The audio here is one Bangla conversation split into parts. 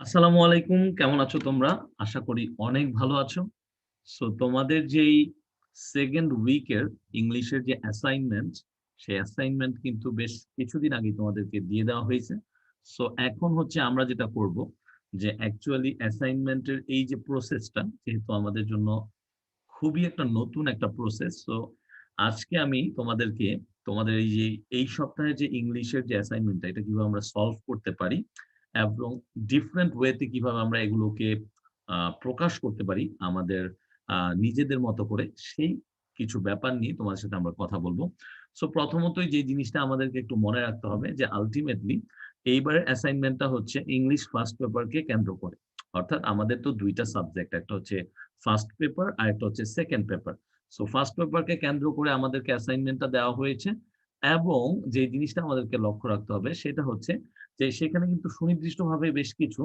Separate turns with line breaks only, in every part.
আসসালামু আলাইকুম। কেমন আছো তোমরা? আশা করি অনেক ভালো আছো। সো তোমাদের যেই 2nd উইকের ইংলিশের যে অ্যাসাইনমেন্ট, সেই অ্যাসাইনমেন্ট কিন্তু বেশ কিছুদিন আগেই তোমাদেরকে দিয়ে দেওয়া হয়েছে। সো এখন হচ্ছে আমরা যেটা করব যে অ্যাকচুয়ালি অ্যাসাইনমেন্টের এই যে প্রসেসটা যেহেতু আমাদের জন্য খুবই একটা নতুন একটা প্রসেস। সো আজকে আমি তোমাদেরকে তোমাদের এই যে এই সপ্তাহে যে ইংলিশের যে অ্যাসাইনমেন্টটা এটা কিভাবে আমরা সলভ করতে পারি এবং ডিফারেন্ট ওয়েতে কিভাবে আমরা এগুলোকে প্রকাশ করতে পারি আমাদের নিজেদের মতো করে সেই কিছু ব্যাপার নিয়ে তোমাদের সাথে আমরা কথা বলবো। সো প্রথমতই যে জিনিসটা আমাদেরকে একটু মনে রাখতে হবে যে আল্টিমেটলি এইবারের অ্যাসাইনমেন্টটা হচ্ছে ইংলিশ ফার্স্ট পেপারকে কেন্দ্র করে। অর্থাৎ আমাদের তো ২ টা সাবজেক্ট। একটা হচ্ছে ফার্স্ট পেপার আরেকটা হচ্ছে সেকেন্ড পেপার। সো ফার্স্ট পেপারকে কেন্দ্র করে আমাদেরকে অ্যাসাইনমেন্টটা দেওয়া হয়েছে এবং যে জিনিসটা আমাদেরকে লক্ষ্য রাখতে হবে সেটা হচ্ছে যে সেখানে কিন্তু সুনির্দিষ্টভাবে বেশ কিছু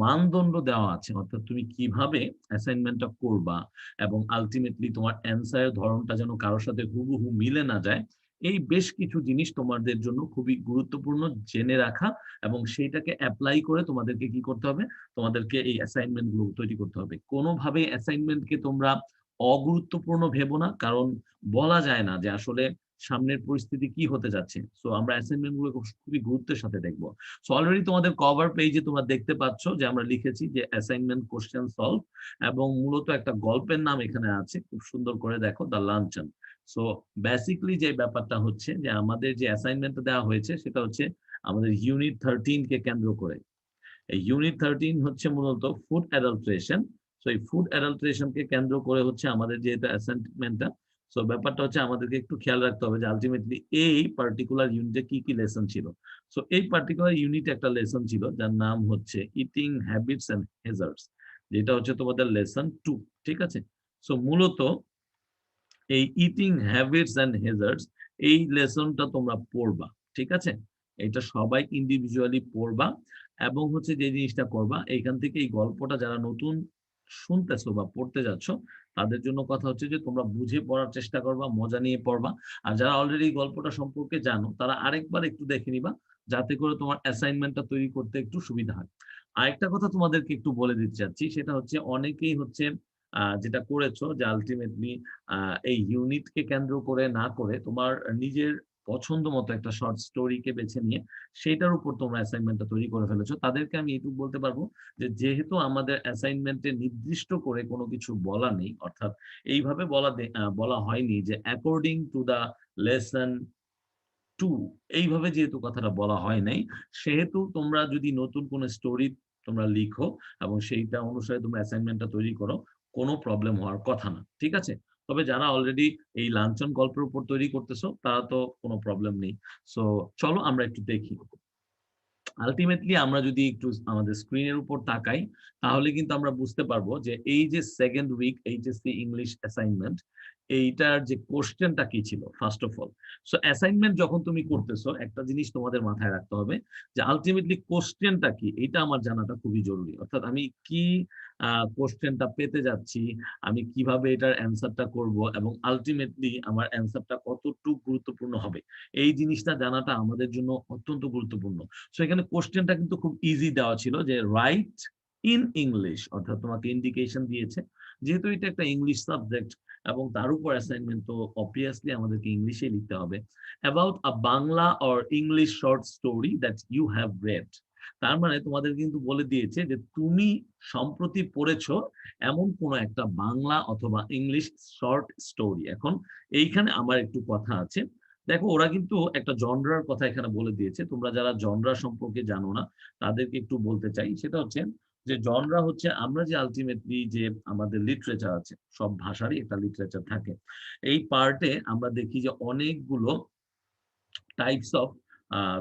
মানদণ্ড দেওয়া আছে। অর্থাৎ তুমি কিভাবে অ্যাসাইনমেন্টটা করবা এবং আল্টিমেটলি তোমার অ্যান্সার এর ধরণটা যেন কারো সাথে হুবহু মিলে না যায়। এই বেশ কিছু জিনিস তোমাদের জন্য খুবই গুরুত্বপূর্ণ জেনে রাখা এবং সেইটাকে এপ্লাই করে তোমাদেরকে কি করতে হবে? তোমাদেরকে এই অ্যাসাইনমেন্ট গুলো তৈরি করতে হবে। কোনোভাবেই অ্যাসাইনমেন্টকে তোমরা অগুরুত্বপূর্ণ ভেবো না। কারণ বলা যায় না যে আসলে সামনের পরিস্থিতি কি হতে যাচ্ছে। সো আমরা অ্যাসাইনমেন্ট গুলো খুবই গুরুত্বের সাথে দেখব। সো অলরেডি তোমাদের কভার পেজে তোমরা দেখতে পাচ্ছ যে আমরা লিখেছি যে অ্যাসাইনমেন্ট কোয়েশ্চেন সলভ এবং মূলত একটা গল্পের নাম এখানে আছে। খুব সুন্দর করে দেখো দ্য লাঞ্চন। সো বেসিক্যালি যে ব্যাপারটা হচ্ছে যে আমাদের যে অ্যাসাইনমেন্টটা দেওয়া হয়েছে সেটা হচ্ছে আমাদের ইউনিট 13 কে কেন্দ্র করে। এই ইউনিট 13 হচ্ছে মূলত ফুড অ্যাডাল্ট্রেশন। সো এই ফুড অ্যাডাল্ট্রেশন কে কেন্দ্র করে হচ্ছে আমাদের যেহেতু অ্যাসাইনমেন্টটা। সো ব্যাপারটা হচ্ছে আমাদেরকে একটু খেয়াল রাখতে হবে যে আল্টিমেটলি এই পার্টিকুলার ইউনিটে কি, কি লেসন ছিল। সো এই পার্টিকুলার ইউনিটে একটা লেসন ছিল যার নাম হচ্ছে ইটিং হ্যাবিটস অ্যান্ড হ্যাজার্ডস, যেটা হচ্ছে তোমাদের লেসন 2। ঠিক আছে? সো মূলত এই ইটিং হ্যাবিটস অ্যান্ড হ্যাজার্ডস এই লেসনটা তোমরা পড়বা। ঠিক আছে? এটা সবাই ইন্ডিভিজুয়ালি পড়বা এবং হচ্ছে যে জিনিসটা করবা এইখান থেকে এই গল্পটা যারা নতুন শুনতেছো বা পড়তে যাচ্ছ তাদের জন্য কথা হচ্ছে যে তোমরা বুঝে পড়ার চেষ্টা করবা, মজা নিয়ে পড়বা। আর যারা অলরেডি গল্পটা সম্পর্কে জানো তারা আরেকবার একটু দেখে নিবা যাতে করে তোমার অ্যাসাইনমেন্টটা তৈরি করতে একটু সুবিধা হয়। আরেকটা কথা তোমাদেরকে একটু বলে দিতে চাচ্ছি সেটা হচ্ছে অনেকেই হচ্ছে যেটা করেছো যে আল্টিমেটলি এই ইউনিটকে কেন্দ্র করে না করে তোমার নিজের পছন্দ মতো একটা শর্ট স্টোরিকে বেছে নিয়ে সেটার উপর তোমরা অ্যাসাইনমেন্টটা তৈরি করে ফেলেছো। তাদেরকে আমি এটুকু বলতে পারবো যে যেহেতু আমাদের অ্যাসাইনমেন্টে নির্দিষ্ট করে কোনো কিছু বলা নেই, অর্থাৎ এইভাবে বলা হয়নি যে অ্যাকর্ডিং টু দ্য লেসন 2 এইভাবে যেহেতু কথাটা বলা হয় নাই, সেহেতু তোমরা যদি নতুন কোনো স্টোরি তোমরা লিখো এবং সেইটা অনুসারে তোমরা অ্যাসাইনমেন্টটা তৈরি করো, কোনো প্রবলেম হওয়ার কথা না। ঠিক আছে? তবে যারা অলরেডি এই লাঞ্ছন গল্পের উপর তৈরি করতেছো, তারা তো কোনো প্রবলেম নেই। সো চলো আমরা একটু দেখি। আল্টিমেটলি আমরা যদি একটু আমাদের স্ক্রিনের উপর তাকাই, তাহলে কিন্তু আমরা বুঝতে পারবো যে এই যে 2nd week HSC English assignment, এইটার যে কোয়েশ্চেনটা কি ছিল first of all. So assignment যখন তুমি করতেছো, একটা জিনিস তোমাদের মাথায় রাখতে হবে যে আল্টিমেটলি কোয়েশ্চেনটা কি? এটা আমার জানাটা খুবই জরুরি। অর্থাৎ আমি কি কোয়েশ্চেনটা পেতে যাচ্ছি, আমি কিভাবে এটার অ্যান্সারটা করব এবং আল্টিমেটলি আমার অ্যান্সারটা কতটুকু গুরুত্বপূর্ণ হবে। এই জিনিসটা জানাটা আমাদের জন্য অত্যন্ত গুরুত্বপূর্ণ। সো এখানে কোশ্চেনটা কিন্তু খুব ইজি দেওয়া ছিল যে রাইট ইন ইংলিশ, অর্থাৎ তোমাকে ইন্ডিকেশন দিয়েছে যেহেতু এটা একটা ইংলিশ সাবজেক্ট এবং তার উপর অ্যাসাইনমেন্ট, তো অবভিয়াসলি আমাদেরকে ইংলিশে লিখতে হবে about a Bangla or English short story that you have read. তার মানে তোমাদের কিন্তু বলে দিয়েছে যে তুমি সম্প্রতি পড়েছো এমন কোন একটা বাংলা অথবা ইংলিশ শর্ট স্টোরি। এখন এইখানে আমার একটু কথা আছে। দেখো ওরা কিন্তু একটা জনরার কথা এখানে বলে দিয়েছে। তোমরা যারা জনরা সম্পর্কে জানো না, তাদেরকে একটু বলতে চাই। সেটা হচ্ছে যে জনরা হচ্ছে আমরা যে আল্টিমেটলি যে আমাদের লিটারেচার আছে, সব ভাষারই একটা লিটারেচার থাকে। এই পার্টে আমরা দেখি যে অনেকগুলো টাইপস অফ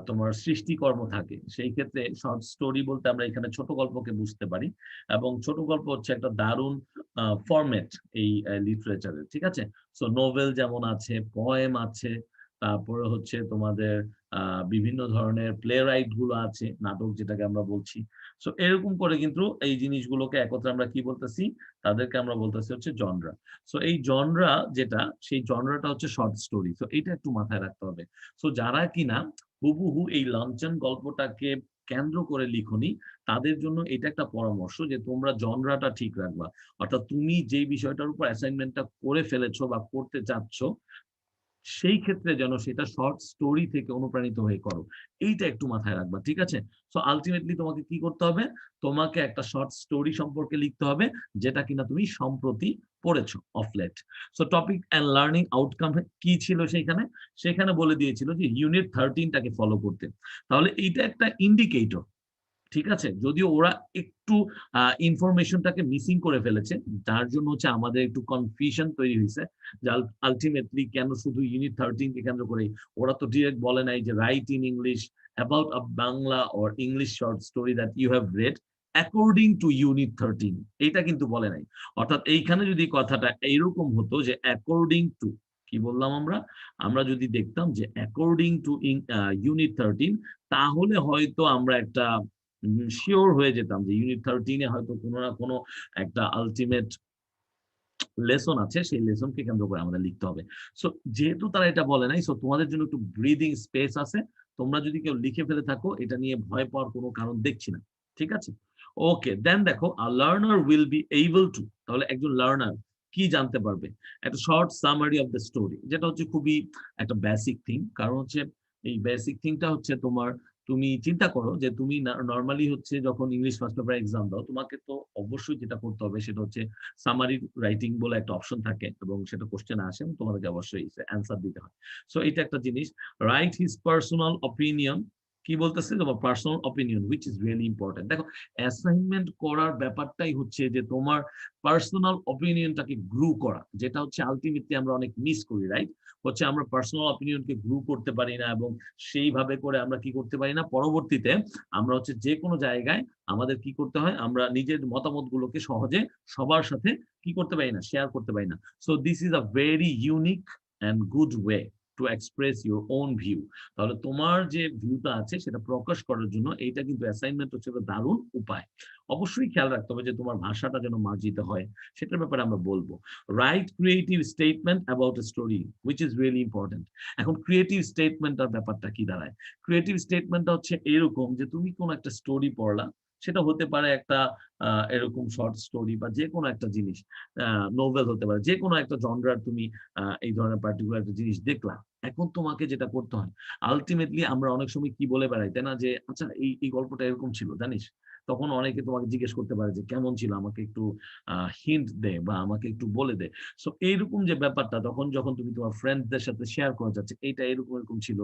তোমার সৃষ্টিকর্ম থাকে। সেই ক্ষেত্রে শর্ট স্টোরি বলতে আমরা এখানে ছোট গল্পকে বুঝতে পারি এবং ছোট গল্প হচ্ছে একটা দারুণ ফরম্যাট এই লিটারেচারের। ঠিক আছে? সো নোভেল যেমন আছে, পোয়েম আছে, তারপরে হচ্ছে তোমাদের বিভিন্ন ধরনের প্লে রাইট গুলো আছে, নাটক যেটাকে আমরা বলছি। সো এরকম করে কিন্তু এই জিনিসগুলোকে একত্রে আমরা কি বলতেছি? তাদেরকে আমরা বলতেছি হচ্ছে জনরা। সো এই জনরা যেটা, সেই জনরাটা হচ্ছে শর্ট স্টোরি। সো এইটা একটু মাথায় রাখতে হবে। সো যারা কিনা হুবহু এই লাঞ্ছন গল্পটাকে কেন্দ্র করে লিখনি, তাদের জন্য এটা একটা পরামর্শ যে তোমরা জনরাটা ঠিক রাখবা। অর্থাৎ তুমি যেই বিষয়টার উপর অ্যাসাইনমেন্টটা করে ফেলেছো বা করতে চাচ্ছ, সেই ক্ষেত্রে যেন সেটা শর্ট স্টোরি থেকে অনুপ্রাণিত হয়ে করো। এইটা একটু মাথায় রাখবা। ঠিক আছে? সো আল্টিমেটলি তোমাকে কি করতে হবে? তোমাকে একটা শর্ট স্টোরি সম্পর্কে লিখতে হবে, যেটা কিনা তুমি সম্প্রতি পড়েছো of late. So topic and learning outcome কি ছিল সেইখানে? সেখানে বলে দিয়েছিল যে ইউনিট 13 টাকে ফলো করতে। তাহলে এইটা একটা ইন্ডিকেটর। ঠিক আছে? যদিও ওরা একটু ইনফরমেশনটাকে মিসিং করে ফেলেছে। যার জন্য হচ্ছে আমাদের একটু কনফিউশন তৈরি হইছে। যে আল্টিমেটলি কেন শুধু ইউনিট 13 কে কেন্দ্র করেই? ওরা তো ডিরেক্ট বলে নাই যে write in English about a Bangla or English short story that you have read according to unit 13, এইটা কিন্তু বলে নাই। অর্থাৎ এইখানে যদি কথাটা এইরকম হতো যে অ্যাকর্ডিং টু, কি বললাম আমরা? আমরা যদি দেখতাম যে অ্যাকর্ডিং টু ইউনিট 13, তাহলে হয়তো আমরা একটা শিওর হয়ে যেতাম যে ইউনিট 13 এ হয়তো কোনো না কোনো একটা আল্টিমেট লেসন আছে, সেই লেসনকে কেন্দ্র করে আমাদের লিখতে হবে। সো যেহেতু তারা এটা বলে নাই, সো তোমাদের জন্য একটু ব্রিদিং স্পেস আছে। তোমরা যদি কেউ লিখে ফেলে থাকো, এটা নিয়ে ভয় পাওয়ার কোনো কারণ দেখছি না। ঠিক আছে? ওকে, দেন দেখো a learner will be able to, তাহলে একজন লার্নার কি জানতে পারবে? একটা short summary of the story, যেটা হচ্ছে খুবই একটা বেসিক থিং। কারণ হচ্ছে এই বেসিক থিংটা হচ্ছে তোমার, তুমি চিন্তা করো যে তুমি নরমালি হচ্ছে যখন ইংলিশ ফার্স্ট পেপার এক্সাম দাও, তোমাকে তো অবশ্যই যেটা করতে হবে সেটা হচ্ছে সামারি রাইটিং বলে একটা অপশন থাকে এবং সেটা কোশ্চেন আসে এবং তোমাদেরকে অবশ্যই অ্যান্সার দিতে হয়। সো এটা একটা জিনিস। রাইট হিজ পার্সোনাল অপিনিয়ন, কি বলতেছে? তোমার personal opinion which is really important. দেখো, অ্যাসাইনমেন্ট করার ব্যাপারটাই হচ্ছে যে তোমার পার্সোনাল অপিনিয়নটাকে গ্রু করা, যেটা হচ্ছে আলটিমেটলি আমরা অনেক মিস করি, রাইট? হচ্ছে আমরা পার্সোনাল অপিনিয়নকে গ্রু করতে পারি না এবং সেইভাবে করে আমরা কি করতে পারি না, পরবর্তীতে আমরা হচ্ছে যে কোনো জায়গায় আমাদের কি করতে হয়, আমরা নিজের মতামতগুলোকে সহজে সবার সাথে কি করতে পারি না, শেয়ার করতে পারি না। So this is a very unique and good way to express your own view. তাহলে তোমার যে ভিউটা আছে সেটা প্রকাশ করার জন্য এইটা কিন্তু অ্যাসাইনমেন্ট হচ্ছে একটা দারুণ উপায়। অবশ্যই খেয়াল রাখতে হবে যে তোমার ভাষাটা যেন মার্জিত হয়, সেটার ব্যাপারে আমরা বলবো। Right creative statement about a story which is really important. এখন ক্রিয়েটিভ স্টেটমেন্টটার ব্যাপারটা কি দাঁড়ায়? ক্রিয়েটিভ স্টেটমেন্টটা হচ্ছে এরকম যে তুমি কোন একটা স্টোরি পড়লা, সেটা হতে পারে একটা এরকম শর্ট স্টোরি বা যে কোনো একটা জিনিস, নোভেল হতে পারে, যে কোনো একটা জনরার তুমি এই ধরনের পার্টিকুলার একটা জিনিস দেখলা। এখন তোমাকে যেটা করতে হয়, আলটিমেটলি আমরা অনেক সময় কি বলে বেড়াই, তাই না? যে আচ্ছা এই গল্পটা এরকম ছিল জানিস। তখন অনেকে তোমাকে জিজ্ঞেস করতে পারে যে কেমন ছিল, আমাকে একটু হিন্ট দে বা আমাকে একটু বলে দে। সো এইরকম যে ব্যাপারটা, তখন যখন তুমি তোমার ফ্রেন্ডসদের সাথে শেয়ার করা যাচ্ছে এইটা এরকম এরকম ছিল,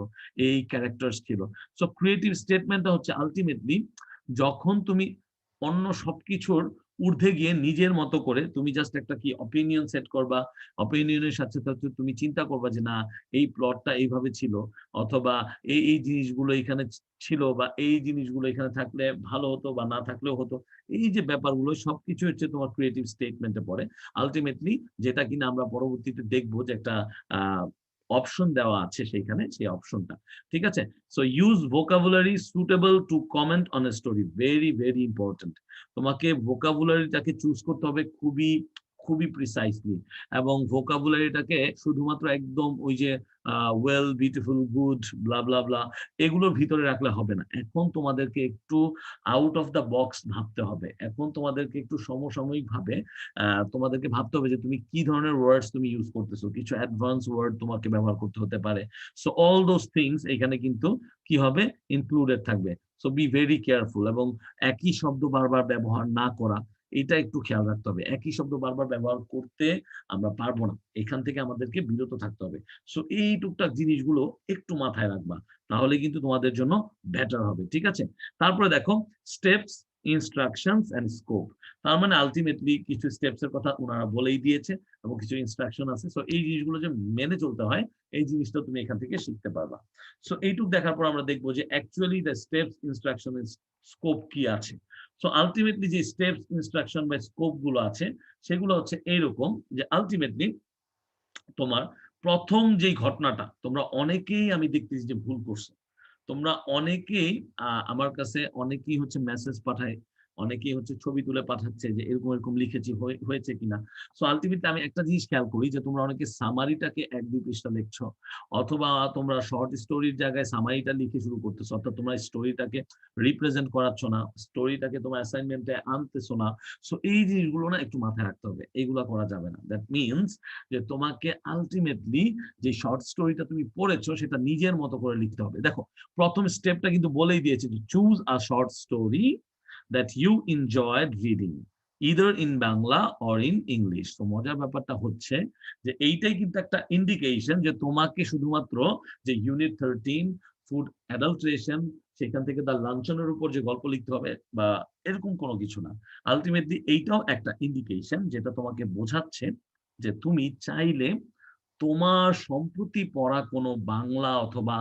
এই ক্যারেক্টার্স ছিল। সো ক্রিয়েটিভ স্টেটমেন্টটা হচ্ছে আলটিমেটলি যখন তুমি অন্য সবকিছুর ঊর্ধ্বে গিয়ে নিজের মতো করে তুমি জাস্ট একটা কি অপিনিয়ন সেট করবা, অপিনিয়নের সাথে সাথে তুমি চিন্তা করবা যে না, এই প্লটটা এইভাবে ছিল, অথবা এই জিনিসগুলো এখানে ছিল, বা এই জিনিসগুলো এখানে থাকলে ভালো হতো বা না থাকলেও হতো। এই যে ব্যাপারগুলো সবকিছু হচ্ছে তোমার ক্রিয়েটিভ স্টেটমেন্টে পড়ে আলটিমেটলি, যেটা কিনা আমরা পরবর্তীতে দেখবো যে একটা অপশন দেওয়া আছে সেইখানে, সেই অপশনটা। ঠিক আছে? So use vocabulary suitable two comment on a story, very very important. তোমাকে ভোকাবুলারিটাকে চুজ করতে হবে খুবই খুবই প্রিসাইসলি, এবং ভোকাবুলারিটাকে শুধুমাত্র একদম ওই যে ওয়েল, বিউটিফুল, গুড, ব্লা ব্লা ব্লা, এগুলোর ভিতরে রাখলে হবে না। এখন তোমাদেরকে একটু আউট অফ দ্য বক্স ভাবতে হবে। এখন তোমাদেরকে একটু সমসাময়িক ভাবে তোমাদেরকে ভাবতে হবে যে তুমি কি ধরনের ওয়ার্ডস তুমি ইউজ করতেছো। কিছু অ্যাডভান্স ওয়ার্ড তোমাকে ব্যবহার করতে হতে পারে। সো অল দোজ থিংস এখানে কিন্তু কি হবে, ইনক্লুডেড থাকবে। সো বি ভেরি কেয়ারফুল, এবং একই শব্দ বারবার ব্যবহার না করা, এটা একটু খেয়াল রাখতে হবে। একই শব্দ বারবার ব্যবহার করতে আমরা পারবো না, এখান থেকে আমাদেরকে বিরত থাকতে হবে। সো এই টুকটাক জিনিসগুলো একটু মাথায় রাখবা, তাহলে কিন্তু তোমাদের জন্য বেটার হবে। ঠিক আছে? তারপরে দেখো স্টেপস, ইনস্ট্রাকশনস এন্ড স্কোপ। তার মানে আলটিমেটলি কিছু স্টেপস এর কথা ওনারা বলেই দিয়েছে এবং কিছু ইনস্ট্রাকশন আছে। সো এই জিনিসগুলো যে মেনে চলতে হয়, এই জিনিসটা তুমি এখান থেকে শিখতে পারবা। সো এইটুক দেখার পর আমরা দেখবো যে actually the steps, instruction, scope কি আছে। সো আলটিমেটলি যে স্টেপস, ইনস্ট্রাকশন বা স্কোপ গুলো আছে, সেগুলো হচ্ছে এইরকম যে আলটিমেটলি তোমার প্রথম যেই ঘটনাটা, তোমরা অনেকেই আমি দেখতেছি যে ভুল করছো। তোমরা অনেকেই আমার কাছে অনেকেই হচ্ছে মেসেজ পাঠায় অনেকেই হচ্ছে ছবি তুলে পাঠাচ্ছে যে এরকম এরকম লিখেছি, হয়েছে কিনা। সো আলটিমেটলি আমি একটা জিনিস খেয়াল করি যে তোমরা অনেকে সামারিটাকে ১-২ পৃষ্ঠা লিখছো, অথবা তোমরা শর্ট স্টোরির জায়গায় সামারিটা লিখে শুরু করতেছো, অর্থাৎ তোমরা স্টোরিটাকে রিপ্রেজেন্ট করাচ্ছ না, স্টোরিটাকে তোমার অ্যাসাইনমেন্টে আনতেছো না। সো এই জিনিসগুলো না একটু মাথায় রাখতে হবে, এইগুলা করা যাবে না। দ্যাট মিনস যে তোমাকে আলটিমেটলি যে শর্ট স্টোরিটা তুমি পড়েছো সেটা নিজের মতো করে লিখতে হবে। দেখো, প্রথম স্টেপটা কিন্তু বলেই দিয়েছে যে choose a short story that you enjoyed reading either in Bangla or in English। তো মজার ব্যাপারটা হচ্ছে যে এইটাই কিন্তু একটা ইন্ডিকেশন যে তোমাকে শুধুমাত্র যে ইউনিট 13 ফুড অ্যাডাল্টারেশন সেখান থেকে তার লাঞ্ছনের উপর যে গল্প লিখতে হবে বা এরকম কোনো কিছু না। আলটিমেটলি এইটাও একটা ইন্ডিকেশন যেটা তোমাকে বোঝাচ্ছে যে তুমি চাইলে তোমার সম্প্রতি পড়া কোনো বাংলা অথবা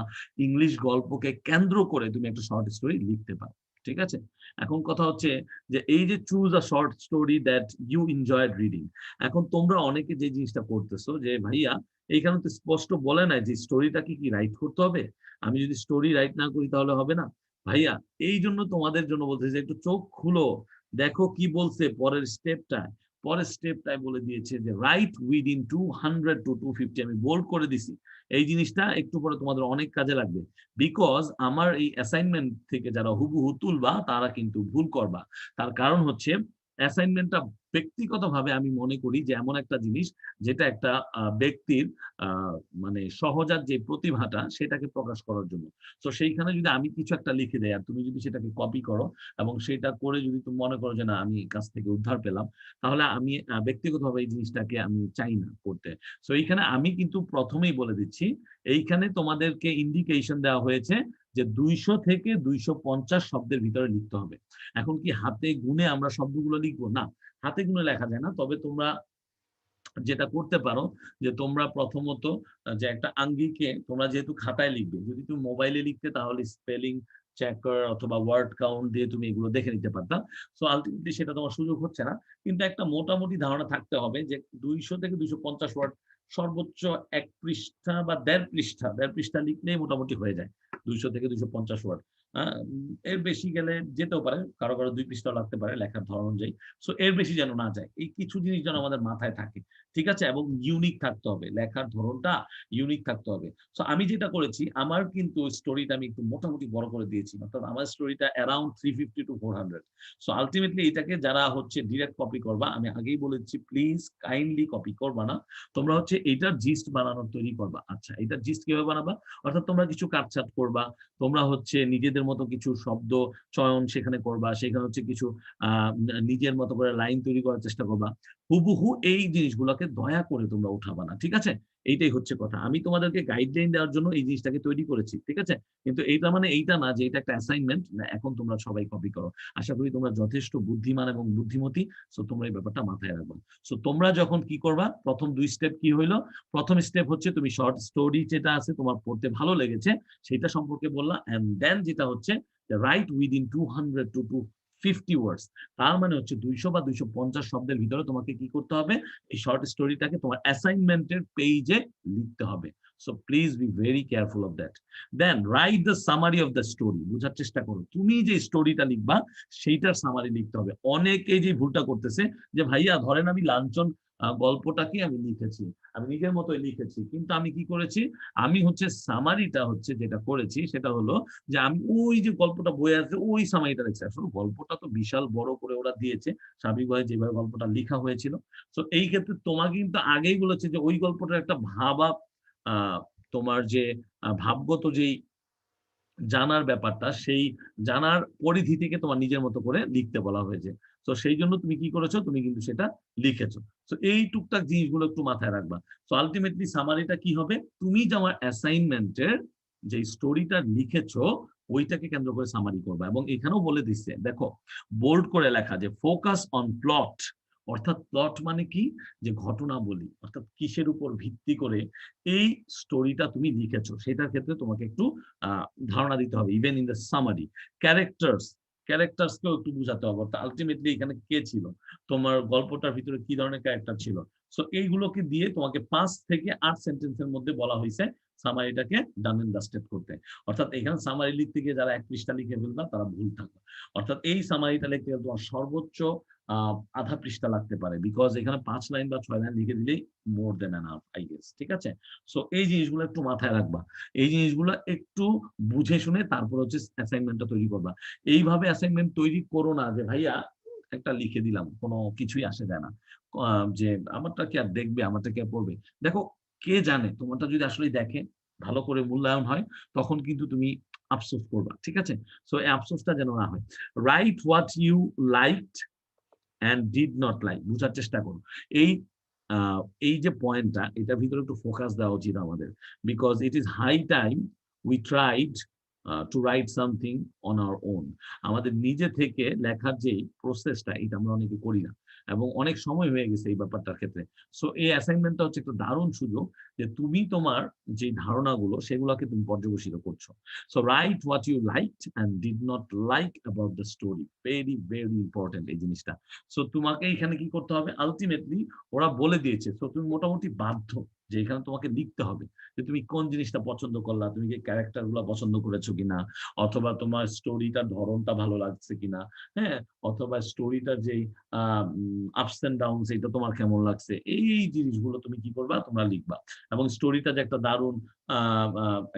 ইংলিশ গল্পকে কেন্দ্র করে তুমি একটা শর্ট স্টোরি লিখতে পারো। ঠিক আছে? এখন কথা হচ্ছে যে এই যে choose a short story that you enjoyed reading. এখন তোমরা অনেকে যে জিনিসটা করতেছো যে ভাইয়া এইখানে তো স্পষ্ট বলে নাই যে স্টোরিটাকে কি রাইট করতে হবে। আমি যদি স্টোরি রাইট না করি তাহলে হবে না। ভাইয়া এই জন্য তোমাদের জন্য বলতেছি একটু চোখ খুলো, দেখো কি বলছে পরের স্টেপটা। পরের স্টেপটাই বলে দিয়েছে যে রাইট উইদিন 200 টু 250। আমি বোল্ড করে দিছি। এই জিনিসটা একটু পরে তোমাদের অনেক কাজে লাগবে। বিকজ আমার এই অ্যাসাইনমেন্ট থেকে যারা হুবহু তুলবা তারা কিন্তু ভুল করবা। তার কারণ হচ্ছে অ্যাসাইনমেন্টটা ব্যক্তিগতভাবে আমি মনে করি যে এমন একটা জিনিস যেটা একটা ব্যক্তির মানে সহজাত যে প্রতিভাটা সেটাকে প্রকাশ করার জন্য। তো সেইখানে যদি আমি কিছু একটা লিখে দেই আর তুমি যদি সেটাকে কপি করো এবং সেটা করে যদি তুমি মনে করো যে না আমি কাছ থেকে উদ্ধার পেলাম, তাহলে আমি ব্যক্তিগতভাবে এই জিনিসটাকে আমি চাই না করতে। সো এইখানে আমি কিন্তু প্রথমেই বলে দিচ্ছি, এইখানে তোমাদেরকে ইন্ডিকেশন দেওয়া হয়েছে যে ২০০ থেকে ২৫০ শব্দের ভিতরে লিখতে হবে। এখন কি হাতে গুনে আমরা শব্দগুলো লিখবো? না, হাতে গুনে লেখা যায় না। তবে তোমরা যেটা করতে পারো যে তোমরা প্রথমত যে একটা আঙ্গিকে তোমরা যেহেতু খাতায় লিখবে, যদি তুমি মোবাইলে লিখতে তাহলে স্পেলিং চেকার অথবা ওয়ার্ড কাউন্ট দিয়ে তুমি এগুলো দেখে নিতে পারতা। সো আলটিমেটলি সেটা তোমার সুযোগ হচ্ছে না। কিন্তু একটা মোটামুটি ধারণা থাকতে হবে যে ২০০ থেকে ২৫০ ওয়ার্ড, সর্বোচ্চ ১ পৃষ্ঠা বা ১.৫ পৃষ্ঠা, ১.৫ পৃষ্ঠা লিখলেই মোটামুটি হয়ে যায়। ২০০ থেকে ২৫০ ওয়ার্ড। আ এর বেশি গেলে যেতেও পারে। কারো, কারো ২ পৃষ্ঠাও লাগতে পারে লেখার ধরন অনুযায়ী। সো এর বেশি যেন না যায়। এই কিছু জিনিস যেন আমাদের মাথায় থাকে। ঠিক আছে? এবং ইউনিক থাকতে হবে। লেখার ধরনটা ইউনিক থাকতে হবে। সো আমি যেটা করেছি, আমার কিন্তু স্টোরিটা আমি একটু মোটামুটি বড় করে দিয়েছি। অর্থাৎ আমার স্টোরিটা অ্যারাউন্ড 350 টু 400। সো আল্টিমেটলি এটাকে যারা হচ্ছে ডিরেক্ট কপি করবা, আমি আগেই বলেছি প্লিজ কাইন্ডলি কপি করবা না। তোমরা হচ্ছে এটার জিস্ট বানানোর তৈরি করবা। আচ্ছা, এটার জিস্ট কিভাবে বানাবা? অর্থাৎ তোমরা কিছু কাটছাঁট করবা। তোমরা হচ্ছে নিজেদের মতো কিছু শব্দ চয়ন সেখানে করবা। সেখানে হচ্ছে কিছু আ নিজের মতো করে লাইন তৈরি করার চেষ্টা করবা। হুবহু এই জিনিসগুলোকে দয়া করে তোমরা উঠাবা না। ঠিক আছে? এইটাই হচ্ছে কথা। আমি তোমাদেরকে গাইডলাইন দেওয়ার জন্য এই জিনিসটাকে তৈরি করেছি। ঠিক আছে? কিন্তু এইটা মানে এইটা না যে এটা একটা অ্যাসাইনমেন্ট। না, এখন তোমরা সবাই কপি করো। আশা করি তোমরা যথেষ্ট বুদ্ধিমান এবং বুদ্ধিমতী। সো তোমরা এই ব্যাপারটা মাথায় রাখবা। সো তোমরা যখন কি করবা? প্রথম ২ স্টেপ কি হইল? প্রথম স্টেপ হচ্ছে তুমি শর্ট স্টোরি যেটা আছে তোমার পড়তে ভালো লেগেছে সেটা সম্পর্কে বললা। অ্যান্ড দেন যেটা হচ্ছে রাইট উইদিন 200 টু 250 ওয়ার্ডস। তার মানে হচ্ছে ২০০ বা ২৫০ শব্দের ভিতরে তোমাকে কি করতে হবে? এই শর্ট স্টোরিটাকে তোমার অ্যাসাইনমেন্টের পেইজে লিখতে হবে। So please be very careful of that. Then write the summary of the story. বুঝার চেষ্টা করো। তুমি যে স্টোরিটা লিখবা সেইটার সামারি লিখতে হবে। অনেকেই যে ভুলটা করতেছে যে ভাইয়া ধরেন আমি লাঞ্ছন গল্পটাকে আমি লিখেছি। আমি নিজের মতোই লিখেছি। কিন্তু আমি কি করেছি? আমি হচ্ছে সামারিটা হচ্ছে যেটা করেছি সেটা হলো যে আমি ওই যে গল্পটা বইয়ে আছে ওই সামারিটা লিখছি। আসলে গল্পটা তো বিশাল বড় করে ওরা দিয়েছে। স্বাভাবিকভাবে যেভাবে গল্পটা লিখা হয়েছিল। সো এই ক্ষেত্রে তোমাকে কিন্তু আগেই বলেছে যে ওই গল্পটার একটা আ তোমার যে ভাবগত যেই জানার ব্যাপারটা, সেই জানার পরিধি থেকে তোমার নিজের মতো করে লিখতে বলা হয়েছে। সো সেইজন্য তুমি কি করেছো? তুমি কিন্তু সেটা লিখেছো। সো এই টুকটাক জিনিসগুলো একটু মাথায় রাখবা। সো আল্টিমেটলি সামারিটা কি হবে? তুমি যে আমার অ্যাসাইনমেন্টের যে স্টোরিটা লিখেছো, ওইটাকে কেন্দ্র করে সামারি করবা। এবং এখানেও বলে দিচ্ছে, দেখো বোল্ড করে লেখা যে ফোকাস অন প্লট। অর্থাৎ প্লট মানে কি? যে ঘটনাবলী। অর্থাৎ কিসের উপর ভিত্তি করে এই স্টোরিটা তুমি লিখেছো সেটার ক্ষেত্রে তোমাকে একটু আ ধারণা দিতে হবে। Even in the summary. Characters, characters কেও একটু বুঝাতে হবে। অর্থাৎ আল্টিমেটলি এখানে কে ছিল? তোমার গল্পটার ভিতরে কি ধরনের ক্যারেক্টার ছিল? সো এইগুলোকে দিয়ে তোমাকে ৫ থেকে ৮ সেন্টেন্স এর মধ্যে বলা হইছে সামারিটাকে ডান এন্ড ডাস্টেড করতে। অর্থাৎ এখানে সামারি লিখতে গিয়ে যারা 1 পৃষ্ঠা লিখে ফেলবা তারা ভুল থাকবে। অর্থাৎ এই সামারিটা লিখতে গেলে তোমার সর্বোচ্চ আধা পৃষ্ঠা লাগতে পারে, বিকজ এখানে 5 লাইন বা 6 লাইন লিখে দিলেই মোর দেন এনাফ, আই গেস। ঠিক আছে? সো এই জিনিসগুলো একটু মাথায় রাখবা। এই জিনিসগুলো একটু বুঝে শুনে তারপর হচ্ছে অ্যাসাইনমেন্টটা তৈরি করবা। এইভাবে অ্যাসাইনমেন্ট তৈরি করো না যে ভাইয়া একটা লিখে দিলাম, কোনো কিছুই আসে যায় না। যে আমারটা কি আর দেখবে, আমারটা কি আর পড়বে? দেখো, কে জানে তোমারটা যদি আসলেই দেখে, ভালো করে মূল্যায়ন হয়, তখন কিন্তু তুমি আফসোস করবা। ঠিক আছে? সো এই আফসোসটা যেন না হয়। Write what you liked and did not like, বুঝার চেষ্টা করো। এই এই যে পয়েন্টটা, এটার ভিতরে একটু ফোকাস দেওয়া উচিত আমাদের। Because it is high time we tried to write something on our own. আমাদের নিজে থেকে লেখার যে প্রসেসটা, এটা আমরা অনেকে করি না, এবং অনেক সময় হয়ে গেছে এই ব্যাপারটার ক্ষেত্রে। সো এই অ্যাসাইনমেন্টটা হচ্ছে একটা দারুণ সুযোগ যে তুমি তোমার যে ধারণাগুলো সেগুলোকে তুমি পর্যবসিত করছো। So write what you liked and did not like about the story. Very very important এই জিনিসটা। সো তোমাকে এখানে কি করতে হবে, আলটিমেটলি ওরা বলে দিয়েছে, সো তুমি মোটামুটি বাধ্য যে এখানে তোমাকে লিখতে হবে যে তুমি কোন জিনিসটা পছন্দ করলা, তুমি কি ক্যারেক্টার গুলা পছন্দ করেছো কিনা, অথবা তোমার স্টোরিটার ধরনটা ভালো লাগছে কিনা, হ্যাঁ, অথবা স্টোরিটার যে আপস এন্ড ডাউনস এটা তোমার কেমন লাগছে, এই জিনিসগুলো তুমি কি করবা, তোমরা লিখবা। এবং স্টোরিটা যে একটা দারুণ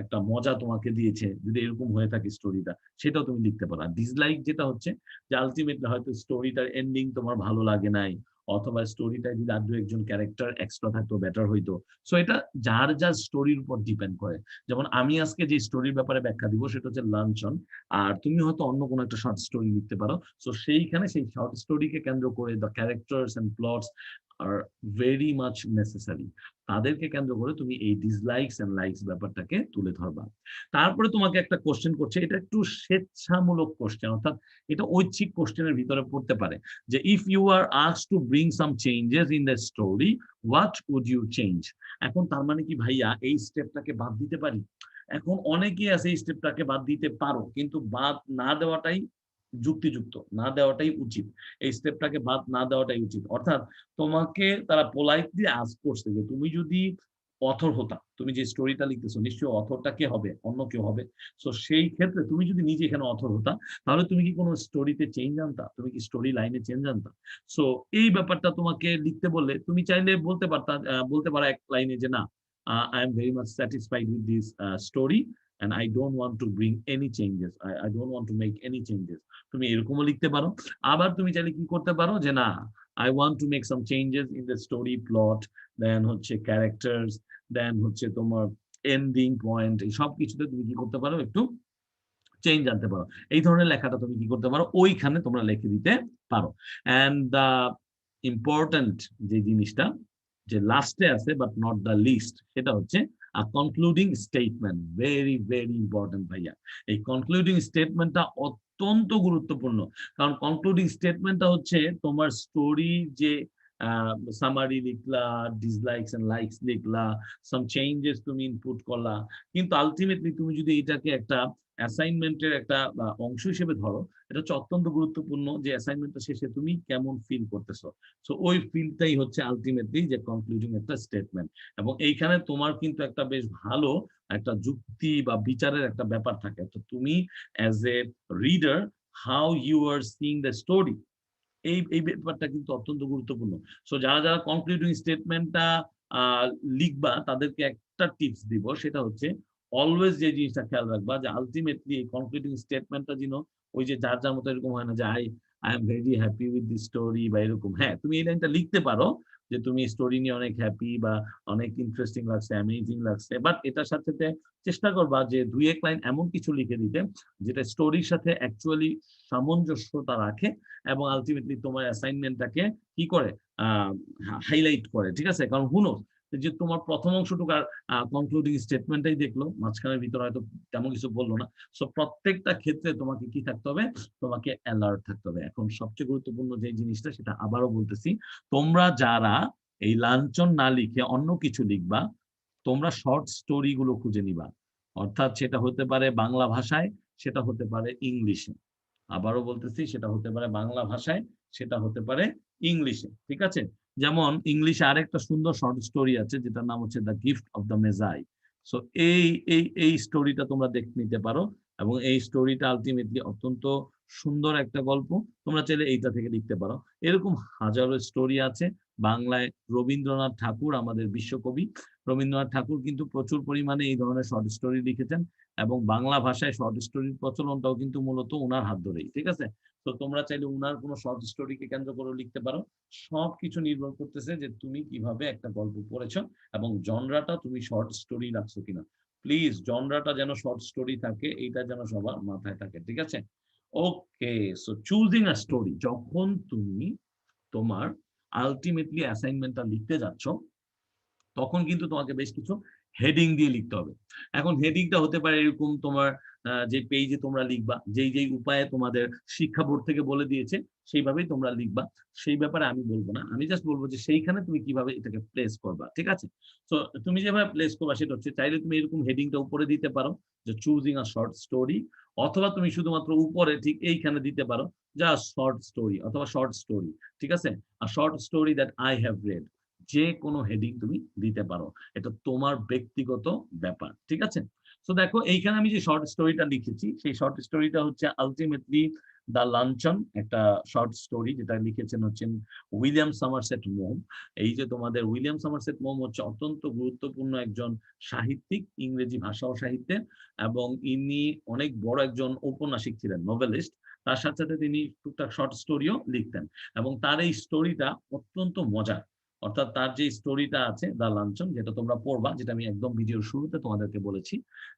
একটা মজা তোমাকে দিয়েছে, যদি এরকম হয়ে থাকে স্টোরিটা, সেটাও তুমি লিখতে পারো। ডিসলাইক যেটা হচ্ছে যে আলটিমেটলি হয়তো স্টোরিটার এন্ডিং তোমার ভালো লাগে নাই, অথবা স্টোরিটায় যদি আর দু একজন ক্যারেক্টার এক্সট্রা থাকতো বেটার হইতো। সো এটা যার যার স্টোরির উপর ডিপেন্ড করে। যেমন আমি আজকে যে স্টোরির ব্যাপারে ব্যাখ্যা দিব সেটা হচ্ছে লাঞ্চন, আর তুমি হয়তো অন্য কোনো একটা শর্ট স্টোরি লিখতে পারো। সো সেইখানে সেই শর্ট স্টোরিকে কেন্দ্র করে the characters and plots are very much necessary. তাদেরকে কেন্দ্র করে তুমি এই ডিসলাইকস এন্ড লাইকস ব্যাপারটাকে তুলে ধরবা। তারপরে তোমাকে একটা কোশ্চেন করছে, এটা একটু স্বেচ্ছামূলক কোশ্চেন, অর্থাৎ এটা ঐচ্ছিক কোশ্চেনের ভিতরে পড়তে পারে যে if you are asked to bring some changes in the story, what would you change. এখন তার মানে কি ভাইয়া এই স্টেপটাকে বাদ দিতে পারি? এখন অনেকেই আছে এই স্টেপটাকে বাদ দিতে পারো, কিন্তু বাদ না দেওয়াটাই যুক্তিযুক্ত, না দেওয়াটাই উচিত। এই স্টেপটাকে বাদ না দেওয়াটাই উচিত। অর্থাৎ তোমাকে তারা পোলাইটলি আস্ক করছে যে তুমি যদি অথর হতা, তুমি যে স্টোরিটা লিখতেছো নিশ্চয়ই অথরটা কে হবে, অন্য কেউ হবে। সো সেই ক্ষেত্রে তুমি যদি নিজে এখানে অথর হতা, তাহলে তুমি কি কোনো স্টোরিতে চেঞ্জ আনতা, তুমি কি স্টোরি লাইনে চেঞ্জ আনতা? সো এই ব্যাপারটা তোমাকে লিখতে বললে তুমি চাইলে বলতে পারতা, বলতে পারো এক লাইনে যে না, I am very much satisfied with this story and I don't want to bring any changes. I don't want to make any changes. তুমি এরকমও লিখতে পারো। আবার তুমি চাইলে কি করতে পারো যে না, I want to make some changes in the story plot, then হচ্ছে characters, then হচ্ছে তোমার এন্ডিং পয়েন্ট, এই সব কিছুতে তুমি কি করতে পারো, একটু চেঞ্জ আনতে পারো। এই ধরনের লেখাটা তুমি কি করতে পারো, ওইখানে তোমরা লিখে দিতে পারো। অ্যান্ড দ্য ইম্পর্টেন্ট যে জিনিসটা যে লাস্টে আছে বাট নট দ্য লিস্ট, সেটা হচ্ছে concluding statement. Very very important ভাইয়া। এই কনক্লুডিং স্টেটমেন্টটা অত্যন্ত গুরুত্বপূর্ণ, কারণ কনক্লুডিং স্টেটমেন্টটা হচ্ছে তোমার স্টোরি যে সামারি লিখলা, ডিসলাইকস এন্ড লাইকস লিখলা, সাম চেঞ্জেস তুমি ইনপুট করলা, কিন্তু আলটিমেটলি তুমি যদি এটাকে একটা অ্যাসাইনমেন্টের একটা অংশ হিসেবে ধরো, এটা হচ্ছে অত্যন্ত গুরুত্বপূর্ণ যে অ্যাসাইনমেন্টটা শেষে তুমি কেমন ফিল করতেছো। সো ওই ফিলটাই হচ্ছে আলটিমেটলি যে কনক্লুডিং একটা স্টেটমেন্ট। এবং এইখানে তোমার কিন্তু একটা বেশ ভালো একটা যুক্তি বা বিচারের একটা ব্যাপার থাকে। তো তুমি as a reader, how you are seeing the story, এই এই ব্যাপারটা কিন্তু অত্যন্ত গুরুত্বপূর্ণ। সো যারা যারা কনক্লুডিং স্টেটমেন্টটা লিখবা, তাদেরকে একটা টিপস দিব, সেটা হচ্ছে অলওয়েজ যে জিনিসটা খেয়াল রাখবা যে আলটিমেটলি এই কনক্লুডিং স্টেটমেন্টটা যেন ওই যে যার যার মতো এরকম হয় না যে I am very happy with this story বা এরকম। হ্যাঁ, তুমি এই লাইনটা লিখতে পারো যে তুমি স্টোরি নিয়ে অনেক হ্যাপি বা অনেক ইন্টারেস্টিং লাগছে, অ্যামেজিং লাগছে, বাট এটার সাথে চেষ্টা করবা যে দুই এক লাইন এমন কিছু লিখে দিতে যেটা স্টোরির সাথে অ্যাকচুয়ালি সামঞ্জস্যতা রাখে এবং আলটিমেটলি তোমার অ্যাসাইনমেন্টটাকে কি করে, হাইলাইট করে। ঠিক আছে? কারণ হুনো যে তোমার প্রথম অংশটুকু আর কনক্লুডিং স্টেটমেন্টটাই দেখলো, মাঝখানের ভিতরে হয়তো তেমন কিছু বললো না। সো প্রত্যেকটা ক্ষেত্রে তোমাকে কি থাকতে হবে, তোমাকে অ্যালার্ট থাকতে হবে। এখন সবচেয়ে গুরুত্বপূর্ণ যে জিনিসটা, সেটা আবারও বলতেছি, তোমরা যারা এই লাঞ্ছন না লিখে অন্য কিছু লিখবা, তোমরা শর্ট স্টোরি গুলো খুঁজে নিবা। অর্থাৎ সেটা হতে পারে বাংলা ভাষায়, সেটা হতে পারে ইংলিশে। আবারও বলতেছি, সেটা হতে পারে বাংলা ভাষায়, সেটা হতে পারে ইংলিশে। ঠিক আছে? যেমন ইংলিশে আরেকটা সুন্দর শর্ট স্টোরি আছে যেটার নাম হচ্ছে the gift of the মেজাই। So এই এই স্টোরিটা তোমরা দেখে নিতে পারো, এবং এই স্টোরিটা আলটিমেটলি অত্যন্ত সুন্দর একটা গল্প। তোমরা চাইলে এইটা থেকে লিখতে পারো। এরকম হাজারো স্টোরি আছে। বাংলায় রবীন্দ্রনাথ ঠাকুর, আমাদের বিশ্বকবি রবীন্দ্রনাথ ঠাকুর কিন্তু প্রচুর পরিমাণে এই ধরনের শর্ট স্টোরি লিখেছেন, এবং বাংলা ভাষায় শর্ট স্টোরির প্রচলনটাও কিন্তু মূলত উনার হাত ধরেই। ঠিক আছে, তো তোমরা চাইলে উনার কোনো শর্ট স্টোরিকে কেন্দ্র করে লিখতে পারো। সবকিছু নির্ভর করতেছে যে তুমি কিভাবে একটা গল্প পড়েছো এবং জনরাটা তুমি শর্ট স্টোরি রাখছো কিনা। প্লিজ জনরাটা যেন শর্ট স্টোরি থাকে, এইটা যেন সবার মাথায় থাকে। ঠিক আছে, ওকে। সো চুজিং আ স্টোরি, যখন তুমি তোমার আলটিমেটলি অ্যাসাইনমেন্টটা লিখতে যাচ্ছ, তখন কিন্তু তোমাকে বেশ কিছু হেডিং দিয়ে লিখতে হবে। এখন হেডিংটা হতে পারে এরকম, তোমার যে পেজে তোমরা লিখবা, যেই যেই উপায়ে তোমাদের শিক্ষা বোর্ড থেকে বলে দিয়েছে সেইভাবেই তোমরা লিখবা। সেই ব্যাপারে আমি বলবো না, আমি জাস্ট বলবো যে সেইখানে তুমি কিভাবে এটাকে প্লেস করবা। ঠিক আছে, তো তুমি যেভাবে প্লেস করবা সেটা হচ্ছে, চাইলে তুমি এরকম হেডিংটা উপরে দিতে পারো যে চুজিং আ শর্ট স্টোরি, অথবা তুমি শুধুমাত্র উপরে ঠিক এইখানে দিতে পারো যা শর্ট স্টোরি অথবা শর্ট স্টোরি। ঠিক আছে, আর short story that I have read, যে কোনো হেডিং তুমি দিতে পারো, এটা তোমার ব্যক্তিগত ব্যাপার। ঠিক আছে, তো দেখো এইখানে আমি যে শর্ট স্টোরিটা লিখেছি, সেই শর্ট স্টোরিটা হচ্ছে আলটিমেটলি দ্য লাঞ্চন, একটা শর্ট স্টোরি যেটা লিখেছেন হচ্ছেন উইলিয়াম সমারসেট মোম। এই যে তোমাদের উইলিয়াম সমারসেট মোম হচ্ছে অত্যন্ত গুরুত্বপূর্ণ একজন সাহিত্যিক, ইংরেজি ভাষা ও সাহিত্যে, এবং ইনি অনেক বড় একজন ঔপন্যাসিক ছিলেন, নোভেলিস্ট। তার সাথে সাথে তিনি টুকটাক শর্ট স্টোরিও লিখতেন, এবং তার এই স্টোরিটা অত্যন্ত মজার। অর্থাৎ তার যে স্টোরিটা আছে দ্য লাঞ্চন, যেটা তোমরা পড়বা, যেটা আমি একদম ভিডিওর শুরুতে তোমাদেরকে বলেছি,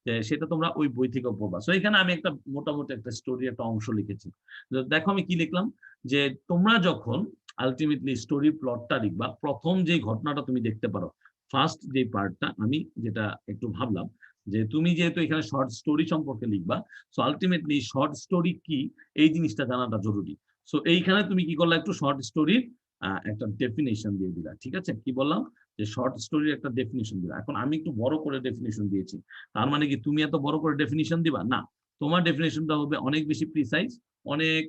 যে সেটা তোমরা ওই বই থেকেও পড়বা। সো এখানে আমি একটা মোটামুটি একটা স্টোরি, একটা অংশ লিখেছি। দেখো আমি কি লিখলাম, যে তোমরা যখন আলটিমেটলি স্টোরি প্লটটা লিখবা, প্রথম যে ঘটনাটা তুমি দেখতে পারো, ফার্স্ট যে পার্টটা, আমি যেটা একটু ভাবলাম যে তুমি যেহেতু এখানে শর্ট স্টোরি সম্পর্কে লিখবা, সো আলটিমেটলি শর্ট স্টোরি কি এই জিনিসটা জানাটা জরুরি। সো এইখানে তুমি কি করলা, একটু শর্ট স্টোরির একটা ডেফিনেশন দিয়ে দিলা। ঠিক আছে, কি বললাম, যে শর্ট স্টোরির একটা ডেফিনেশন দিলা। এখন আমি একটু বড় করে ডেফিনেশন দিয়েছি, তার মানে কি তুমি এত বড় করে ডেফিনেশন দিবা না, তোমার ডেফিনেশনটা হবে অনেক বেশি প্রিসাইজ, অনেক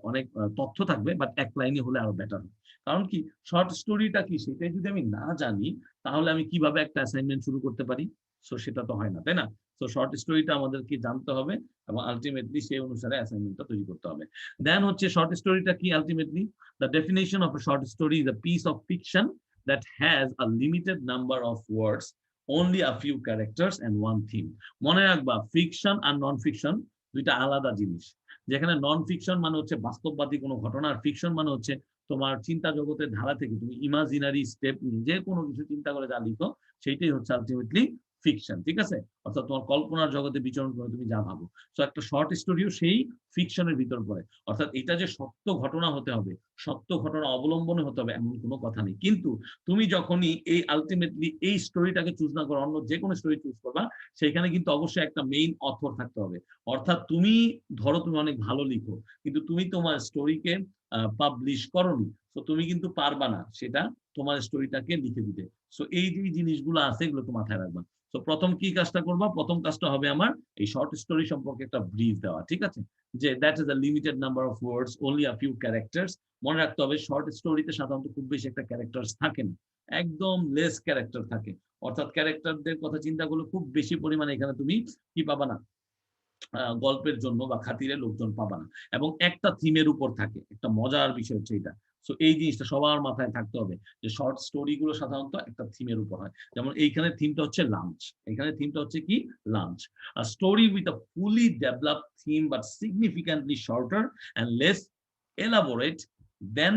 অনেক তথ্য থাকবে, বাট এক লাইনে হলে আরো বেটার হবে। কারণ কি, শর্ট স্টোরিটা কি সেটাই যদি আমি না জানি, তাহলে আমি কিভাবে একটা অ্যাসাইনমেন্ট শুরু করতে পারি? সো সেটা তো হয় না, তাই না? তো শর্ট স্টোরিটা আমাদেরকে জানতে হবে, এবং আলটিমেটলি সেই অনুসারে অ্যাসাইনমেন্টটা তৈরি করতে হবে। দেন হচ্ছে শর্ট স্টোরিটা কি ultimately, the definition of a short story is a piece of fiction that has a limited number of words, only a few characters and one theme. মনে রাখবা, ফিকশন আর নন ফিকশন দুইটা আলাদা জিনিস। যেখানে নন ফিকশন মানে হচ্ছে বাস্তববাদী কোনো ঘটনা, আর ফিকশন মানে হচ্ছে তোমার চিন্তা জগতের ধারা থেকে তুমি ইমাজিনারি স্টেপ নিয়ে যে কোনো কিছু চিন্তা করে যা লিখো, সেইটাই হচ্ছে আলটিমেটলি ফিকশন। ঠিক আছে, অর্থাৎ তোমার কল্পনার জগতে বিচরণ করে তুমি যা ভাবো। তো একটা শর্ট স্টোরিও সেই ফিকশনের ভিতর পড়ে। অর্থাৎ এটা যে সত্য ঘটনা হতে হবে, সত্য ঘটনা অবলম্বনে হতে হবে, এমন কোনো কথা নেই। কিন্তু তুমি যখনই এই আলটিমেটলি এই স্টোরিটাকে চুজ না করো, অন্য যে কোনো স্টোরি চুজ করবা, সেখানে কিন্তু অবশ্যই একটা মেইন অথর থাকতে হবে। অর্থাৎ তুমি ধরো তুমি অনেক ভালো লিখো, কিন্তু তুমি তোমার স্টোরিকে পাবলিশ করোনি, তো তুমি কিন্তু পারবা না সেটা তোমার স্টোরিটাকে লিখে দিতে। সো এই যে জিনিসগুলো আছে, এগুলো তো মাথায় রাখবা। তো প্রথম কি কাজটা করবা, প্রথম কাজটা হবে আমার এই শর্ট স্টোরি সম্পর্কে একটা ব্রিফ দেওয়া। ঠিক আছে, যে that is a limited number of words, only a few characters. মনে রাখতে হবে শর্ট স্টোরিতে সাধারণত খুব বেশি একটা ক্যারেক্টার্স থাকে না, একদম লেস ক্যারেক্টার থাকে। অর্থাৎ ক্যারেক্টারদের কথা চিন্তা করলে খুব বেশি পরিমাণে এখানে তুমি কি পাবা না, গল্পের জন্য বা খাতিরে লোকজন পাবা না, এবং একটা থিমের উপর থাকে। একটা মজার বিষয় হচ্ছে এটা। সো এই জিনিসটা সবার মাথায় থাকতে হবে, যে শর্ট স্টোরি গুলো সাধারণত একটা থিমের উপর হয়। যেমন এইখানে থিমটা হচ্ছে লাঞ্চ, এখানে থিমটা হচ্ছে কি, lunch. A story with a fully developed theme but significantly shorter and less elaborate then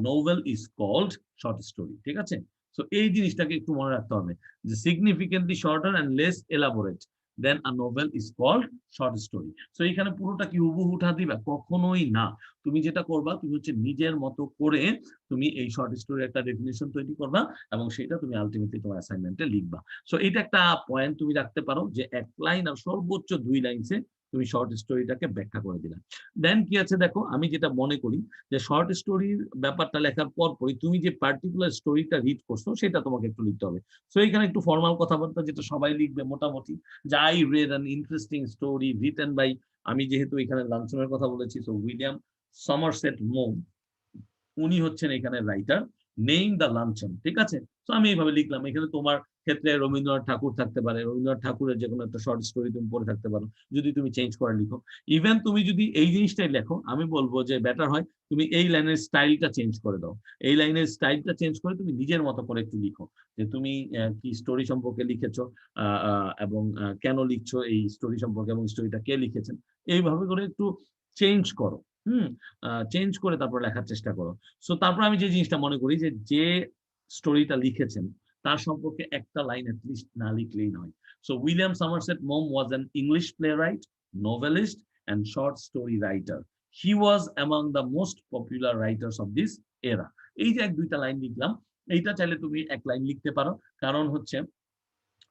novel is called short story. ঠিক আছে, সো এই জিনিসটাকে একটু মনে রাখতে হবে, যে significantly shorter and less elaborate then a novel is called short story. So এখানে পুরোটা কি হুবহু উঠা দিবা? কখনোই না। তুমি যেটা করবা, তুমি হচ্ছে নিজের মতো করে তুমি এই শর্ট স্টোরির একটা ডেফিনিশন তৈরি করবা, এবং সেটা তুমি আলটিমেটলি তোমার অ্যাসাইনমেন্টে লিখবা। সো এটা একটা পয়েন্ট তুমি রাখতে পারো, যে এক লাইন আর সর্বোচ্চ 2 লাইনসে তুমি শর্ট স্টোরিটাকে ব্যাখ্যা করে দিলা। দেন কি আছে দেখো, আমি যেটা মনে করি যে শর্ট স্টোরির ব্যাপারটা লেখার পরই তুমি যে পার্টিকুলার স্টোরিটা রিড করছো সেটা তোমাকে একটু লিখতে হবে। সো এখানে একটু ফর্মাল কথাবার্তা যেটা সবাই লিখবে মোটামুটি, যে I read an interesting story written by, আমি যেহেতু এখানে লাঞ্চনের কথা বলেছি, সো উইলিয়াম সমারসেট মোম, উনি হচ্ছেন এখানে রাইটার, নেইম দ্য লাঞ্চন। ঠিক আছে, তো আমি এইভাবে লিখলাম। এখানে তোমার ক্ষেত্রে রবীন্দ্রনাথ ঠাকুর থাকতে পারে, রবীন্দ্রনাথ ঠাকুরের যে কোনো একটা শর্ট স্টোরি তুমি পড়ে থাকতে পারো, যদি তুমি চেঞ্জ করে লিখো। ইভেন তুমি যদি এই জিনিসটাই লেখো, আমি বলবো যে বেটার হয় তুমি এই লাইনের স্টাইলটা চেঞ্জ করে দাও। এই লাইনের স্টাইলটা চেঞ্জ করে তুমি নিজের মতো করে একটু লিখো, যে তুমি কি স্টোরি সম্পর্কে লিখেছো এবং কেন লিখছো এই স্টোরি সম্পর্কে, এবং স্টোরিটা কে লিখেছেন, এইভাবে করে একটু চেঞ্জ করো। চেঞ্জ করে তারপর লেখার চেষ্টা করো। সো তারপর আমি যে জিনিসটা মনে করি যে স্টোরিটা লিখেছেন তার সম্পর্কে একটা লাইন অ্যাটলিস্ট না লিখলেই নয়। So William Somerset Maugham was an English playwright, novelist, and short story writer. He was among the most popular writers of this era. এই যে এক দুইটা লাইন লিখলাম, এইটা চাইলে তুমি এক লাইন লিখতে পারো। কারণ হচ্ছে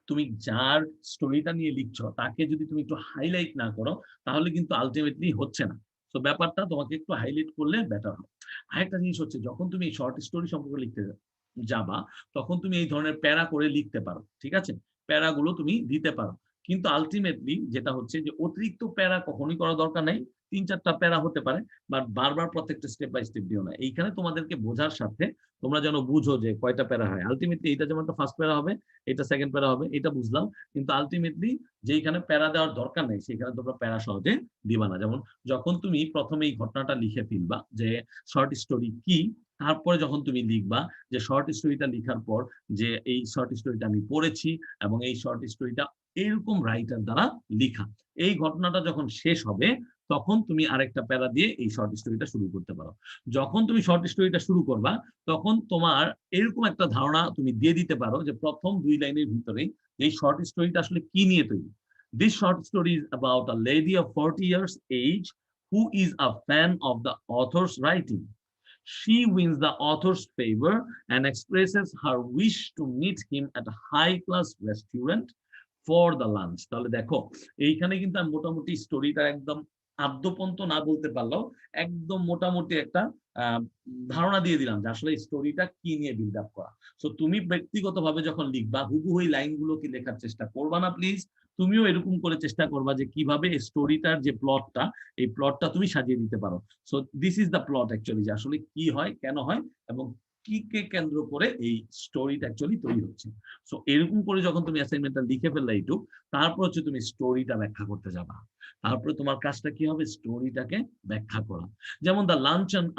তুমি যার স্টোরিটা নিয়ে লিখছো তাকে যদি তুমি একটু হাইলাইট না করো, তাহলে কিন্তু আলটিমেটলি হচ্ছে না। তো ব্যাপারটা তোমাকে একটু হাইলাইট করলে বেটার হয়। আরেকটা জিনিস হচ্ছে, যখন তুমি শর্ট স্টোরি সম্পর্কে লিখতে যাবা, তখন তুমি এই ধরনের প্যারা করে লিখতে পারো, ঠিক আছে? প্যারাগুলো তুমি দিতে পারো। কিন্তু আলটিমেটলি যেটা হচ্ছে যে অতিরিক্ত প্যারা কখনোই করা দরকার নাই। ৩-৪টা প্যারা হতে পারে, বাট বারবার প্রত্যেকটা স্টেপ বাই স্টেপ দিও না। এইখানে তোমাদেরকে বোঝার সাথে তোমরা যেন বুঝো যে কয়টা প্যারা হয়। আলটিমেটলি এটা যেমন একটা ফার্স্ট প্যারা হবে, এটা সেকেন্ড প্যারা হবে, এটা বুঝলাম। কিন্তু আলটিমেটলি যেখানে প্যারা দেওয়ার দরকার নেই সেখানে তোমরা প্যারা সহজে দিবা না। যেমন যখন তুমি প্রথমে এই ঘটনাটা লিখে ফেলবা যে শর্ট স্টোরি কি, তারপরে যখন তুমি লিখবা যে শর্ট স্টোরিটা লিখার পর যে এই শর্ট স্টোরিটা আমি পড়েছি এবং এই শর্ট স্টোরিটা এরকম রাইটার দ্বারা লিখা, এই ঘটনাটা যখন শেষ হবে তখন তুমি আরেকটা প্যারা দিয়ে এই শর্ট স্টোরিটা শুরু করতে পারো। যখন তুমি শর্ট স্টোরিটা শুরু করবা তখন তোমার এরকম একটা ধারণা তুমি দিয়ে দিতে পারো যে প্রথম 2 লাইনের ভিতরে এই শর্ট স্টোরিটা আসলে কি নিয়ে তৈরি। This short story is about a lady of 40 years age who is a fan of the author's writing. She wins the author's favor and expresses her wish to meet him at a high-class restaurant for the lunch. তাহলে দেখো এইখানে কিন্তু আমি মোটামুটি স্টোরিটা একদম আদ্যপন্ত না বলতে পারলেও একদম মোটামুটি একটা ধারণা দিয়ে দিলাম যে আসলে স্টোরিটা কি নিয়ে বিল্ড আপ করা। সো তুমি ব্যক্তিগতভাবে যখন লিখবা হুবহু এই লাইনগুলোকে লেখার চেষ্টা করবা না প্লিজ। তুমিও এরকম করে চেষ্টা করবা যে কিভাবে স্টোরিটার যে প্লটটা, এই প্লটটা তুমি সাজিয়ে দিতে পারো। So this is the plot actually, যে আসলে কি হয়, কেন হয় এবং কি কে কেন্দ্র করে এই স্টোরিটা অ্যাকচুয়ালি তৈরি হচ্ছে। সো এরকম করে যখন তুমি অ্যাসাইনমেন্টটা লিখে ফেললে এইটুক, তারপর হচ্ছে তুমি স্টোরিটা ব্যাখ্যা করতে যাবা। তারপরে তোমার কাজটা কি হবে, স্টোরিটাকে ব্যাখ্যা করা। যেমন the lunch and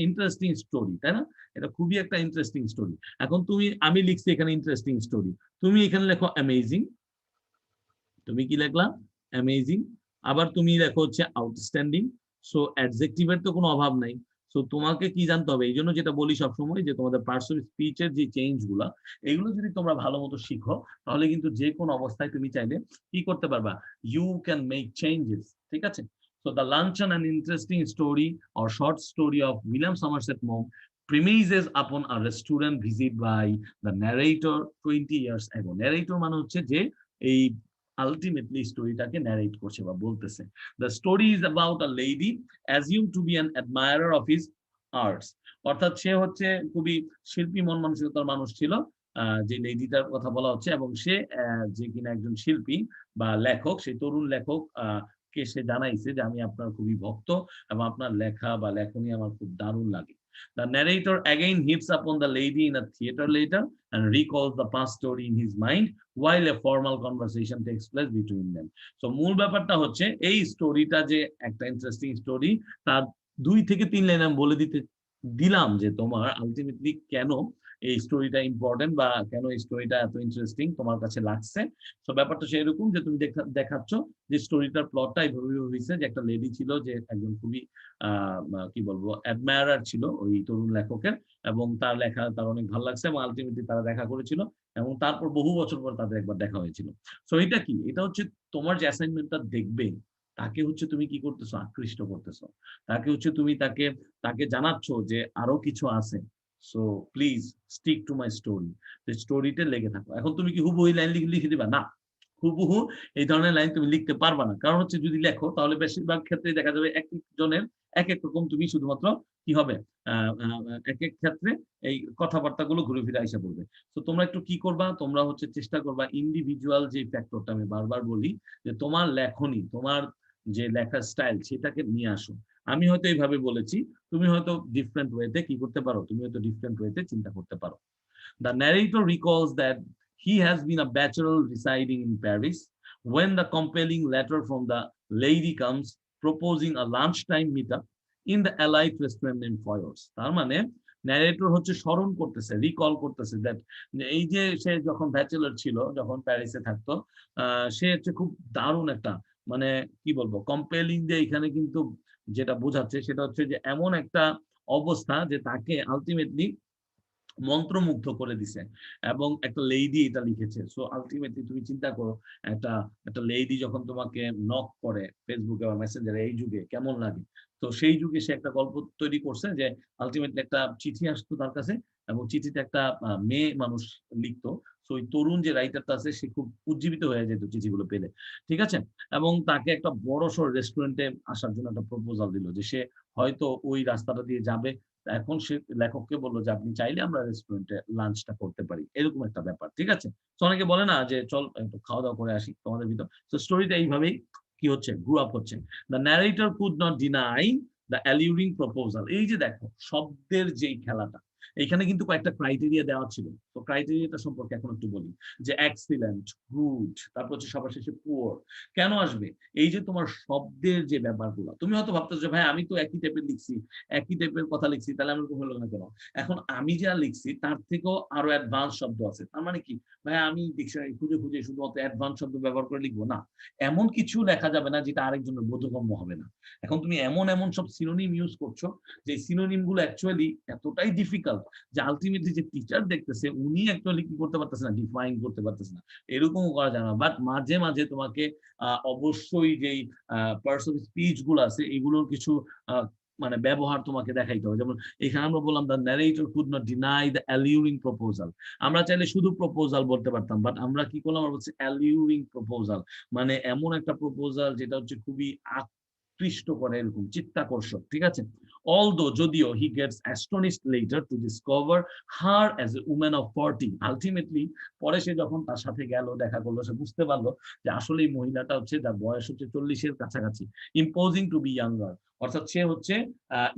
interesting story, তাই না? এটা খুবই একটা ইন্টারেস্টিং স্টোরি। এখন আমি লিখছি এখানে ইন্টারেস্টিং স্টোরি, তুমি এখানে লেখো অ্যামেজিং। তুমি কি লিখলা? অ্যামেজিং। আবার তুমি লেখো হচ্ছে আউটস্ট্যান্ডিং। সো অ্যাডজেক্টিভের তো কোনো অভাব নাই। সো তোমাকে কি জানতে হবে, এই জন্য যেটা বলি সবসময় যে তোমাদের পার্সোনাল স্পিচের যে চেঞ্জ গুলা, এগুলো যদি তোমরা ভালো মতো শিখো তাহলে কিন্তু যে কোনো অবস্থায় তুমি চাইলে কি করতে পারবা, ইউ ক্যান মেক চেঞ্জেস, ঠিক আছে? So the luncheon and interesting story or short story of William Somerset Maugham premises upon a restaurant visit by the narrator 20 years ago. narrator মানে হচ্ছে যে এই আলটিমেটলি স্টোরিটাকে ন্যারেট করছে বা বলতেছে। The story is about a lady assume two be an admirer of his arts. অর্থাৎ সে হচ্ছে খুবই শিল্পী মন মানসিকতার মানুষ ছিল, যে লেডিটার কথা বলা হচ্ছে, এবং সে যে কিনা একজন শিল্পী বা লেখক, সেই তরুণ লেখক কে সে জানাইছে যে আমি আপনার খুবই ভক্ত এবং আপনার লেখা বা লেখনী আমার খুব দারুণ লাগে। The narrator again hits upon the lady in a theater later and recalls the past story in his mind while a formal conversation takes place between them. So মূল ব্যাপারটা হচ্ছে এই স্টোরিটা যে একটা ইন্টারেস্টিং স্টোরি, তার 2 থেকে 3 লাইন আমি বলে দিলাম যে তোমার আলটিমেটলি কেন এই স্টোরিটা ইম্পর্টেন্ট বা কেন এই স্টোরিটা এত ইন্টারেস্টিং তোমার কাছে লাগছে। তো ব্যাপারটা সেরকম যে তুমি দেখাচ্ছ যে স্টোরিটার প্লটটা এইভাবে হয়েছে যে একটা লেডি ছিল যে একজন খুবই কি বলবো অ্যাডমায়ারার ছিল ওই তরুণ লেখকের, এবং তার লেখা তার অনেক ভালো লাগছে এবং আলটিমেটলি তারা দেখা করেছিল এবং তারপর বহু বছর পর তাদের একবার দেখা হয়েছিল। সো এটা কি, এটা হচ্ছে তোমার যে অ্যাসাইনমেন্টটা দেখবে তাকে হচ্ছে তুমি কি করতেছো, আকৃষ্ট করতেছো। তাকে হচ্ছে তুমি তাকে জানাচ্ছ যে আরো কিছু আছে। So please stick to my story, স্টোরিতে লেগে থাকো। এখন তুমি কি হুবহু এই লাইন লিখে দিবা? না, হুবহু এই ধরনের লাইন তুমি লিখতে পারবা না। কারণ হচ্ছে যদি লেখো তাহলে বেশিরভাগ ক্ষেত্রে দেখা যাবে এক একজনের এক এক রকম, তুমি শুধুমাত্র কি হবে এক এক ক্ষেত্রে এই কথাবার্তাগুলো ঘুরে ফিরে আইসা পড়বে। তো তোমরা একটু কি করবা, তোমরা হচ্ছে চেষ্টা করবা ইন্ডিভিজুয়াল যে ফ্যাক্টরটা আমি বারবার বলি যে তোমার লেখনী, তোমার যে লেখার স্টাইল সেটাকে নিয়ে আসো। আমি হয়তো এইভাবে বলেছি, তুমি হয়তো ডিফারেন্ট ওয়েতে কি করতে পারো, তুমি হয়তো ডিফারেন্ট ওয়েতে চিন্তা করতে পারো। The narrator recalls that he has been a bachelor residing in Paris when the compelling letter from the lady comes proposing a lunchtime meetup in the elite restaurant in Foyers. তার মানে ন্যারেটর হচ্ছে স্মরণ করতেছে, রিকল করতেছে দ্যাট এই যে সে যখন ব্যাচেলর ছিল, যখন প্যারিসে থাকতো, সে হচ্ছে খুব দারুণ একটা, মানে কি বলবো, কম্পেলিং দিয়ে এখানে কিন্তু যেটা বোঝাচ্ছে সেটা হচ্ছে যে এমন একটা অবস্থা যে তাকে আলটিমেটলি মন্ত্রমুগ্ধ করে দিছে, এবং একটা লেডি এটা লিখেছে। সো আলটিমেটলি তুমি চিন্তা করো, একটা একটা লেডি যখন তোমাকে নক করে ফেসবুকে বা মেসেঞ্জারে, এই যুগে কেমন লাগে। তো সেই যুগে সে একটা গল্প তৈরি করছে যে আলটিমেটলি একটা চিঠি আসতো তার কাছে, এবং চিঠিতে একটা মেয়ে মানুষ লিখতো। তো ওই তরুণ যে রাইটারটা আছে সে খুব উজ্জীবিত হয়ে যেত চিঠিগুলো পেলে, ঠিক আছে। এবং তাকে একটা বড় সড় রেস্টুরেন্টে আসার জন্য একটা প্রপোজাল দিল যে সে হয়তো ওই রাস্তাটা দিয়ে যাবে। এখন সে লেখককে বললো যে আপনি চাইলে আমরা রেস্টুরেন্টে লাঞ্চটা করতে পারি, এরকম একটা ব্যাপার, ঠিক আছে। তো অনেকে বলে না যে চল একটু খাওয়া দাওয়া করে আসি তোমাদের ভিতর। তো স্টোরিটা এইভাবেই কি হচ্ছে, গ্রো আপ হচ্ছে। The narrator could not deny the alluring proposal. এই যে দেখো শব্দের যেই খেলাটা, এখানে কিন্তু কয়েকটা ক্রাইটেরিয়া দেওয়া ছিল। তো ক্রাইটেরিয়াটা সম্পর্কে এখন একটু বলি, যে এক্সিলেন্ট, গুড, তারপর হচ্ছে সবার শেষে পুয়ার। কেন আসবে? এই যে তোমার শব্দের যে ব্যাপারগুলো, তুমি হয়তো ভাবতেছো যে ভাই আমি তো একই টাইপের লিখছি, একই টাইপের কথা লিখছি, তাহলে আমি হলো না কেন? এখন আমি যা লিখছি তার থেকেও আরো অ্যাডভান্স শব্দ আছে। তার মানে কি ভাই, আমি ডিকশনারি খুঁজে খুঁজে শুধুমাত্র অ্যাডভান্স শব্দ ব্যবহার করে লিখবো না, এমন কিছু লেখা যাবে না যেটা আরেকজনের বোধগম্য হবে না। এখন তুমি এমন এমন সব সিনোনিম ইউজ করছো যে সিনোনিম গুলো অ্যাকচুয়ালি এতটাই ডিফিকাল্ট যে আলটিমেটলি যে টিচার দেখতেছে উনি অ্যাকচুয়ালি কি করতে পারতেছে না, ডিফাইন করতে পারতেছে না। এরকমও করা যায় না। বাট মাঝে মাঝে তোমাকে অবশ্যই যেই পার্টস অফ স্পিচ গুলো আছে এগুলোর কিছু মানে ব্যবহার তোমাকে দেখাইতে হবে। যেমন এখানে আমরা বললাম the narrator could not deny the alluring proposal. আমরা চাইলে শুধু প্রপোজাল বলতে পারতাম, বাট আমরা কি করলাম, আমরা বলছি অ্যালিউরিং প্রপোজাল, মানে এমন একটা প্রপোজাল যেটা হচ্ছে খুবই আকৃষ্ট করে, এরকম চিত্তাকর্ষক, ঠিক আছে। Although যদিও he gets astonished later to discover her as a woman of 40, ultimately পরে সে যখন তার সাথে গেল, দেখা করলো, সে বুঝতে পারলো যে আসলে এই মহিলাটা হচ্ছে, যার বয়স হচ্ছে 40-এর কাছাকাছি, imposing to be younger, অর্থাৎ সে হচ্ছে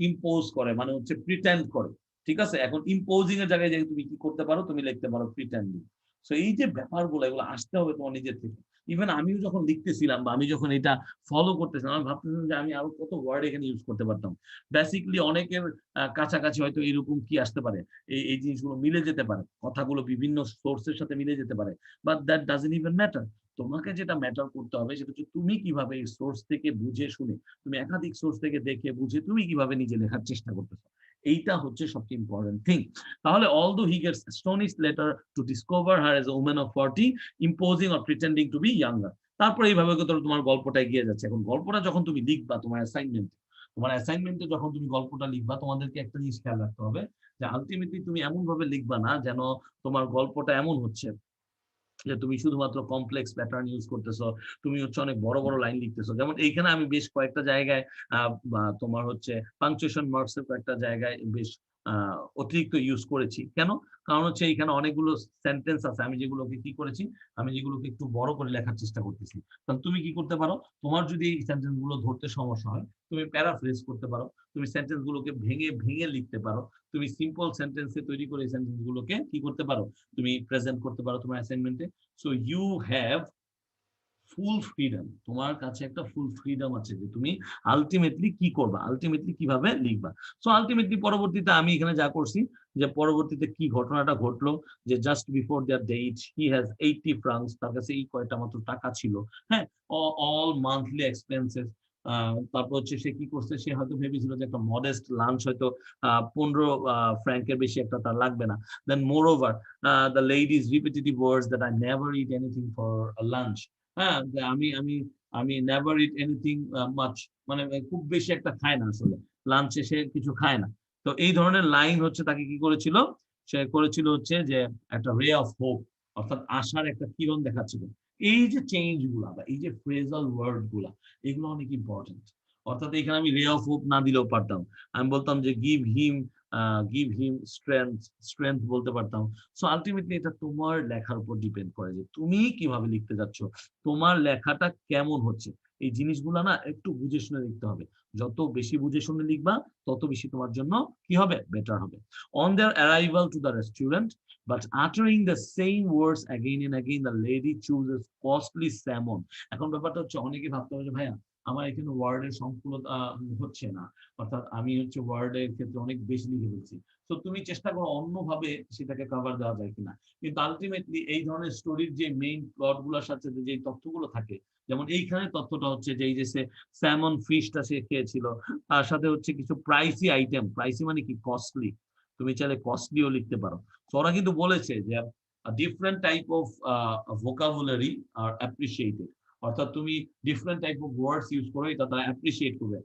ইম্পোজ করে, মানে হচ্ছে প্রিটেন্ড করে, ঠিক আছে। এখন ইম্পোজিং এর জায়গায় যে তুমি কি করতে পারো, তুমি লিখতে পারো প্রিটেন্ডিং। সো এই যে ব্যাপারগুলো, এগুলো আসতে হবে তোমার নিজের থেকে। ইভেন আমিও যখন লিখতেছিলাম বা আমি যখন এটা ফলো করতেছিলাম, আমি ভাবতেছিলাম যে আমি আরো কত ওয়ার্ড এখানে ইউজ করতে পারতাম। বেসিক্যালি অনেকের কাছাকাছি হয়তো এরকম কি আসতে পারে, এই জিনিসগুলো মিলে যেতে পারে, কথাগুলো বিভিন্ন সোর্সের সাথে মিলে যেতে পারে, but that doesn't even matter. তোমাকে যেটা ম্যাটার করতে হবে সেটা হচ্ছে তুমি কিভাবে এই সোর্স থেকে বুঝে শুনে, তুমি একাধিক সোর্স থেকে দেখে বুঝে তুমি কিভাবে নিজে লেখার চেষ্টা করতেছো, এইটা হচ্ছে সবচেয়ে ইম্পর্টেন্ট থিং। তাহলে although he gets astonished later to discover her as a woman of 40, imposing or pretending to be younger, তারপরে এইভাবে তোমার গল্পটা এগিয়ে যাচ্ছে। এখন গল্পটা যখন তুমি লিখবা তোমার অ্যাসাইনমেন্টে যখন তুমি গল্পটা লিখবা, তোমাদেরকে একটা জিনিস খেয়াল রাখতে হবে যে আলটিমেটলি তুমি এমন ভাবে লিখবা না যেন তোমার গল্পটা এমন হচ্ছে যে তুমি শুধুমাত্র কমপ্লেক্স প্যাটার্ন ইউজ করতেছো, তুমি হচ্ছে অনেক বড় বড় লাইন লিখতেছো। যেমন এইখানে আমি বেশ কয়েকটা জায়গায় তোমার হচ্ছে পাংচুয়েশন মার্কস এর কয়েকটা জায়গায় বেশ অতিরিক্ত ইউজ করেছি। কেন? কারণ হচ্ছে এইখানে অনেকগুলো সেন্টেন্স আছে, আমি যেগুলোকে কি করেছি, আমি যেগুলোকে একটু বড় করে লেখার চেষ্টা করতেছি। তাহলে তুমি কি করতে পারো, তোমার যদি এই সেন্টেন্স গুলো ধরতে সমস্যা হয়, তুমি প্যারাফ্রেজ করতে পারো, তুমি সেন্টেন্স গুলোকে ভেঙে ভেঙে লিখতে পারো, তুমি সিম্পল সেন্টেন্সে তৈরি করে এই সেন্টেন্স গুলোকে কি করতে পারো, তুমি প্রেজেন্ট করতে পারো তোমার অ্যাসাইনমেন্টে। So you have full freedom, তোমার কাছে একটা ফুল ফ্রিডম আছে যে তুমি আলটিমেটলি কি করবা, আলটিমেটলি কিভাবে লিখবা। সো আলটিমেটলি পরবর্তীতে আমি এখানে যা করছি, যে পরবর্তীতে কি ঘটনাটা ঘটলো, যে just before their date he has 80 francs, তার কাছে এই কয়টা মাত্র টাকা ছিল, হ্যাঁ, অল মান্থলি এক্সপেন্সেস। তারপর হচ্ছে সে কি করছে, সে হয়তো ভেবেছিল যে একটা মডেস্ট লাঞ্চ হয়তো 15 ফ্র্যাঙ্কের বেশি একটা তার লাগবে না। Then moreover the lady's repetitive words that I never eat anything for lunch. হ্যাঁ, আমি আমি আমি নেভার ইট এনিথিং মাচ, মানে খুব বেশি একটা খায় না আসলে, লাঞ্চে সে কিছু খায় না। তো এই ধরনের লাইন হচ্ছে তাকে কি করেছিল, সে করেছিল হচ্ছে যে একটা রে অফ হোপ, অর্থাৎ আশার একটা কিরণ দেখাচ্ছিল। এই যে চেঞ্জ গুলা বা এই যে ফ্রেজাল ওয়ার্ড গুলা, এগুলো অনেক ইম্পর্টেন্ট। অর্থাৎ এখানে আমি রে অফ হোপ না দিলেও পারতাম, আমি বলতাম যে গিভ হিম স্ট্রেংথ বলতে পারতাম। সো আলটিমেটলি এটা তোমার লেখার উপর ডিপেন্ড করে যে তুমি কিভাবে লিখতে যাচ্ছ, তোমার লেখাটা কেমন হচ্ছে। এই জিনিসগুলো না একটু বুঝে শুনে লিখতে হবে। যত বেশি বুঝে শুনে লিখবা তত বেশি তোমার জন্য কি হবে, বেটার হবে। On their arrival to the restaurant but uttering the same words again and again the lady chooses costly salmon. এখন ব্যাপারটা হচ্ছে অনেকে ভাবতে হবে যে ভাইয়া আমার এখানে ওয়ার্ডের সংকুলতা হচ্ছে না, অর্থাৎ আমি হচ্ছে ওয়ার্ডের ক্ষেত্রে অনেক বেশি লিখে ফেলছি। তো তুমি চেষ্টা করো অন্যভাবে সেটাকে কভার দেওয়া যায় কিনা। কিন্তু আলটিমেটলি এই ধরনের স্টোরির যে মেইন প্লট গুলোর সাথে যে তথ্যগুলো থাকে, যেমন এইখানে তথ্যটা হচ্ছে যে এই যে স্যামন ফিশটা সে খেয়েছিল, তার সাথে হচ্ছে কিছু প্রাইসি আইটেম, প্রাইসি মানে কি কস্টলি, তুমি চাইলে কস্টলিও লিখতে পারো। তো ওরা কিন্তু বলেছে যে different type of vocabulary are appreciated, অর্থাৎ তুমি different type of words use করো, এটা তারা অ্যাপ্রিসিয়েট করবে,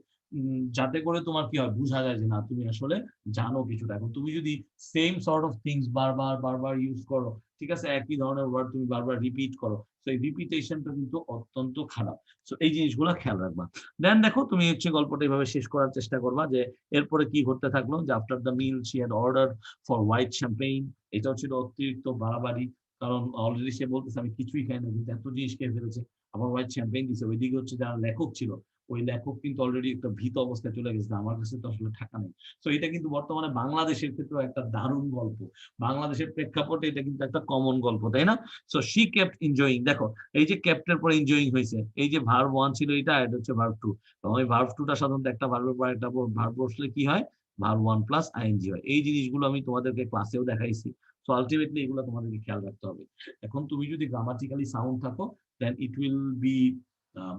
যাতে করে তোমার কি হয়, বোঝা যায় যে না তুমি আসলে জানো কিছুটা। এখন তুমি যদি সেম সর্ট অফ থিংস বারবার বারবার ইউজ করো, ঠিক আছে, একই ধরনের ওয়ার্ড তুমি বারবার রিপিট করো, তো এই রিপিটেশনটা কিন্তু অত্যন্ত খারাপ। তো এই জিনিসগুলো খেয়াল রাখবা। দেন দেখো তুমি হচ্ছে গল্পটা এইভাবে শেষ করার চেষ্টা করবা যে এরপরে কি ঘটতে থাকলো, যে after the meal she had order for white champagne. এটাও ছিল অতিরিক্ত বাড়াবাড়ি, কারণ অলরেডি সে বলতেছে আমি কিছুই খাই না, কিন্তু এত জিনিস খেয়ে ফেলেছে, আবার হোয়াইট শ্যাম্পেইন দিছে। ওইদিকে হচ্ছে যারা লেখক ছিল, ওই লেখক কিন্তু অলরেডি একটা ভীত অবস্থায় চলে গেছে, আমার কাছে তো আসলে টাকা নেই। তো এটা কিন্তু বর্তমানে বাংলাদেশের ক্ষেত্রেও একটা দারুণ গল্প, বাংলাদেশের প্রেক্ষাপটে এটা কিন্তু একটা কমন গল্প, তাই না? So she kept enjoying. দেখো এই যে কেপ্টের পরে এনজয়িং হয়েছে, এই যে ভার্ব ওয়ান ছিল এটা, এটা হচ্ছে ভার্ব টু, এবং ওই ভার্ব টুটা সাধারণত একটা ভার্বের পর একটা ভার্ব বসলে কি হয়, ভার্ব ওয়ান প্লাস আইএনজি হয়। এই জিনিসগুলো আমি তোমাদেরকে ক্লাসেও দেখাইছি। সো আলটিমেটলি এগুলো তোমাদেরকে খেয়াল রাখতে হবে। এখন তুমি যদি গ্রামাটিক্যালি সাউন্ড থাকো, then it will be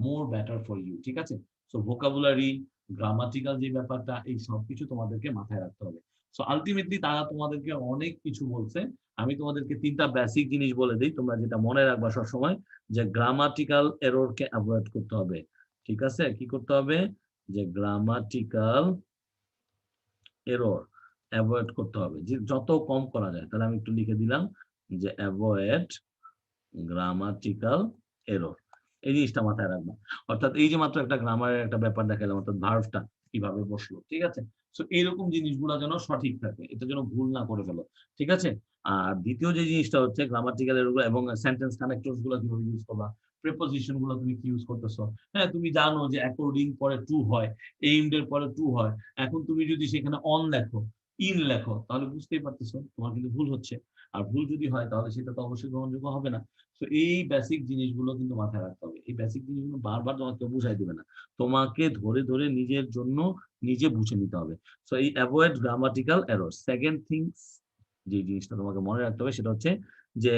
more better for you, ঠিক আছে? সো ভোকাবুলারি, গ্রামাটিক্যাল যে ব্যাপারটা, এই সবকিছু তোমাদেরকে মাথায় রাখতে হবে। সো আলটিমেটলি তারা তোমাদেরকে অনেক কিছু বলছে। আমি তোমাদেরকে 3টা বেসিক জিনিস বলে দিই, তোমরা যেটা মনে রাখবা সবসময়, যে গ্রামাটিক্যাল এররকে অ্যাভয়েড করতে হবে, ঠিক আছে? কি করতে হবে, যে গ্রামাটিক্যাল এরর অ্যাভয়েড করতে হবে, যে যত কম করা যায়। তাহলে আমি একটু লিখে দিলাম যে অ্যাভয়েড গ্রামাটিক্যাল এরর। এই জিনিসটা মাথায় রাখবো। অর্থাৎ এই যে মাত্র একটা গ্রামারের একটা ব্যাপার দেখালাম, অর্থাৎ ভার্বটা কিভাবে বসলো, ঠিক আছে? সো এইরকম জিনিসগুলো যেন সঠিক থাকে, এটা যেন ভুল না করে ফেলো, ঠিক আছে? আর দ্বিতীয় যে জিনিসটা হচ্ছে গ্রামাটিক্যাল এরর এবং সেন্টেন্স কানেক্টরস গুলো কিভাবে ইউজ করবা, প্রিপোজিশন গুলো তুমি কি ইউজ করতেছো। হ্যাঁ, তুমি জানো যে অ্যাকর্ডিং পরে টু হয়, এইমড এর পরে টু হয়। এখন তুমি যদি সেখানে অন লেখো, ইন লেখো, তাহলে বুঝতেই পারতেছো তোমার কিন্তু ভুল হচ্ছে। আর ভুল যদি হয় তাহলে সেটা তো অবশ্যই গ্রহণযোগ্য হবে না। তো এই বেসিক জিনিসগুলো কিন্তু মাথায় রাখতে হবে। এই বেসিক জিনিসগুলো বারবার তোমাকে বুঝাই দিবে না, তোমাকে ধরে ধরে নিজের জন্য নিজে বুঝে নিতে হবে। সো এই avoid grammatical error. Second things যে জিনিসটা তোমাকে মনে রাখতে হবে সেটা হচ্ছে যে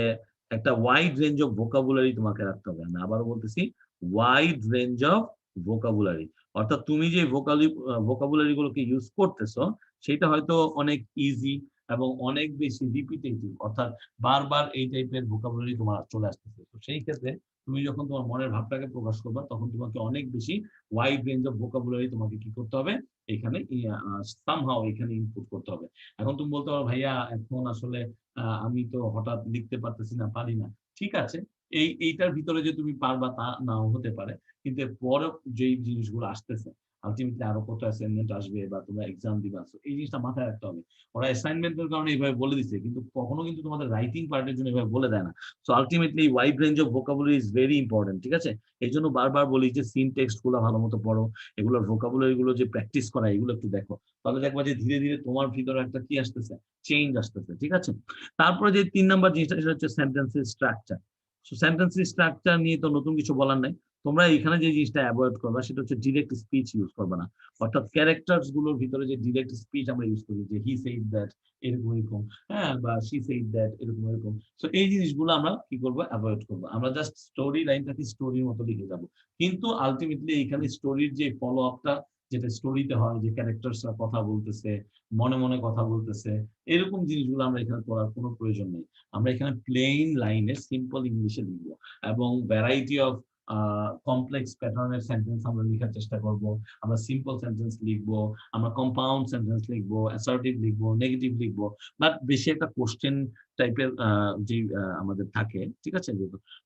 একটা ওয়াইড রেঞ্জ অফ ভোকাবুলারি তোমাকে রাখতে হবে। আমি আবারও বলতেছি, ওয়াইড রেঞ্জ অফ ভোকাবুলারি, অর্থাৎ তুমি যে ভোকাবুলারি গুলোকে ইউজ করতেছো সেটা হয়তো অনেক ইজি এবং অনেক বেশি রিপিটেটিভ, অর্থাৎ বারবার এই টাইপের ভোকাবুলারি তোমার চলে আসতেছে। তো সেই ক্ষেত্রে তুমি যখন তোমার মনের ভাবটাকে প্রকাশ করবা, তখন তোমাকে অনেক বেশি ওয়াইড রেঞ্জ অফ ভোকাবুলারি তোমাকে কি করতে হবে, এখানে সামহাও এখানে ইনপুট করতে হবে। এখন তুমি বলতে পারো ভাইয়া এখন আসলে আমি তো হঠাৎ লিখতে পারতেছি না, পারি না। ঠিক আছে, এইটার ভিতরে যে তুমি পারবা তা নাও হতে পারে, কিন্তু পরে যেই জিনিসগুলো আসতেছে, আলটিমেটলি আরো কত অ্যাসাইনমেন্ট আসবে বা তোমরা এক্সাম দিবা, এই জিনিসটা মাথায় রাখতে হবে। ওরা অ্যাসাইনমেন্টের কারণে এইভাবে বলে দিচ্ছে, কিন্তু কখনো কিন্তু তোমাদের রাইটিং পার্টের জন্য এইভাবে বলে দেয় না। So ultimately wide range of vocabulary is very important, ঠিক আছে? এই জন্য বারবার বলি যে সিনটেক্সট গুলো ভালো মতো পড়ো, এগুলোর ভোকাবুলারি গুলো যে প্র্যাকটিস করা, এগুলো একটু দেখো, তাহলে দেখবা যে ধীরে ধীরে তোমার ভিতরে একটা কি আসতেছে, চেঞ্জ আসতেছে, ঠিক আছে? তারপরে যে 3 নাম্বার জিনিসটা সেটা হচ্ছে সেন্টেন্সের স্ট্রাকচার। সো সেন্টেন্সের স্ট্রাকচার নিয়ে তো নতুন কিছু বলার নাই। তোমরা এখানে যে জিনিসটা অ্যাভয়েড করবা সেটা হচ্ছে ডিরেক্ট স্পিচ ইউজ করবে না, অর্থাৎ ক্যারেক্টার্স গুলোর ভিতরে যে ডিরেক্ট স্পিচ আমরা ইউজ করি, যে হি সেইড দ্যাট এরকম এরকম, হ্যাঁ, বা শি সেইড দ্যাট এরকম এরকম। সো এই জিনিসগুলো আমরা কি করবো, অ্যাভয়েড করবো। আমরা জাস্ট স্টোরি লাইনটাকে স্টোরির মতো লিখে যাবো, কিন্তু আলটিমেটলি এখানে স্টোরির যে ফলো আপটা, যেটা স্টোরিতে হয়, যে ক্যারেক্টার্সরা কথা বলতেছে, মনে মনে কথা বলতেছে, এরকম জিনিসগুলো আমরা এখানে করার কোনো প্রয়োজন নেই। আমরা এখানে প্লেন লাইনে সিম্পল ইংলিশে লিখবো, এবং ভ্যারাইটি অফ কমপ্লেক্স প্যাটার্নের সেন্টেন্স আমরা লেখার চেষ্টা করব। আমরা সিম্পল সেন্টেন্স লিখবো, আমরা কম্পাউন্ড সেন্টেন্স লিখবো, অ্যাসার্টিভ লিখবো, নেগেটিভ লিখবো, বাট বেশি একটা কোশ্চেন টাইপের যে আমাদের থাকে, ঠিক আছে,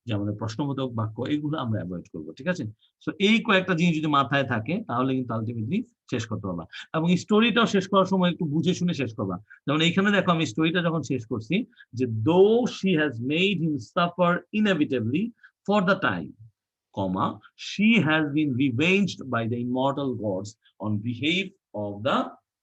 যে আমাদের প্রশ্নবোধক বাক্য, এগুলো আমরা অ্যাভয়েড করবো, ঠিক আছে? সো এই কয়েকটা জিনিস যদি মাথায় থাকে তাহলে কিন্তু আলটিমেটলি শেষ করতে পারবা। এবং স্টোরিটাও শেষ করার সময় একটু বুঝে শুনে শেষ করবা। যেমন এইখানে দেখো আমি স্টোরিটা যখন শেষ করছি, যে though she has made him suffer inevitably for the time, comma, she has been revenged by the immortal gods on behalf of the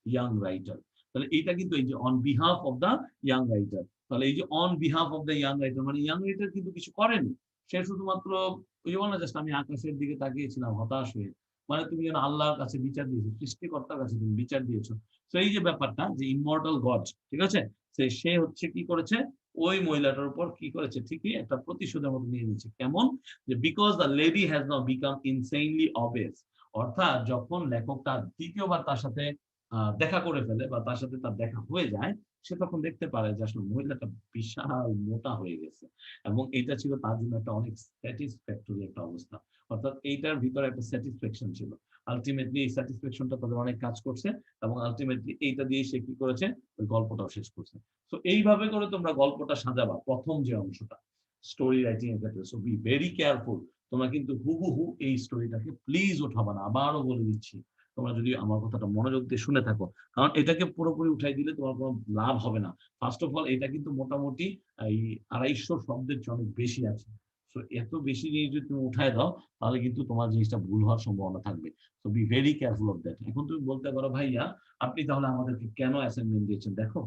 young writer. তাহলে এটা কিন্তু এই যে on behalf of the young writer, তাহলে এই যে on behalf of the young writer মানে young writer কিন্তু কিছু করেনি, সে শুধুমাত্র ওই যে বলে না জাস্ট আমি আকাশের দিকে তাকিয়েছিলাম হতাশ হয়ে, মানে তুমি যেন আল্লাহর কাছে বিচার দিয়েছো, সৃষ্টিকর্তার কাছে তুমি বিচার দিয়েছো। তো এই যে ব্যাপারটা যে ইমমর্টাল গড, ঠিক আছে, সে হচ্ছে কি করেছে, ওই মহিলাটার উপর কি করেছে, ঠিকই একটা প্রতিশোধের মতো নিয়ে নিচ্ছে। কেমন, যে because the lady has now become insanely obese, অর্থাৎ যখন লেখকটা দ্বিতীয়বার তার সাথে দেখা করে ফেলে বা তার সাথে তার দেখা হয়ে যায়, সে তখন দেখতে পারে যে আসলে মহিলাটা বিশাল মোটা হয়ে গেছে, এবং এটা ছিল তার জন্য একটা অনেক স্যাটিসফ্যাক্টরি একটা অবস্থা, অর্থাৎ এইটার ভিতরে একটা স্যাটিসফ্যাকশন ছিল। আলটিমেটলি এই স্যাটিসফ্যাকশনটা তাদের অনেক কাজ করছে, এবং আলটিমেটলি এইটা দিয়ে সে কি করেছে, ওই গল্পটাও শেষ করছে। তো এইভাবে করে তোমরা গল্পটা সাজাবা, প্রথম যে অংশটা স্টোরি রাইটিং এর ক্ষেত্রে। সো বি ভেরি কেয়ারফুল, তোমরা কিন্তু হুবহু এই স্টোরিটাকে প্লিজ উঠাবা না, আবারও বলে দিচ্ছি, তোমরা যদি আমার কথাটা মনোযোগ দিয়ে শুনে থাকো, কারণ এটাকে পুরোপুরি উঠাই দিলে তোমার কোনো লাভ হবে না। ফার্স্ট অফ অল এটা কিন্তু মোটামুটি এই 250 শব্দের চেয়ে অনেক বেশি আছে। সো এত বেশি জিনিস যদি তুমি উঠায় দাও, তাহলে কিন্তু তোমার জিনিসটা ভুল হওয়ার সম্ভাবনা থাকবে। So B very careful of that. এখন তুমি বলতে পারো, ভাইয়া আপনি তাহলে আমাদেরকে কেন অ্যাসাইনমেন্ট দিয়েছেন? দেখো,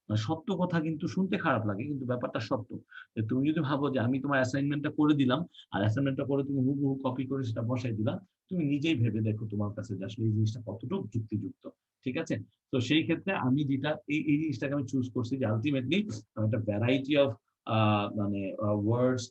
সত্য কথা কিন্তু শুনতে খারাপ লাগে, কিন্তু ব্যাপারটা সত্য। যে তুমি যদি ভাবো যে আমি তোমার অ্যাসাইনমেন্টটা করে দিলাম, আর অ্যাসাইনমেন্টটা করে তুমি হুবহু কপি করে সেটা বসাই দিলা, তুমি নিজেই ভেবে দেখো তোমার কাছে যে আসলে এই জিনিসটা কতটুকু যুক্তিযুক্ত, ঠিক আছে? তো সেই ক্ষেত্রে আমি যেটা এই জিনিসটাকে আমি চুজ করছি যে আলটিমেটলি একটা ভ্যারাইটি অফ মানে ওয়ার্ডস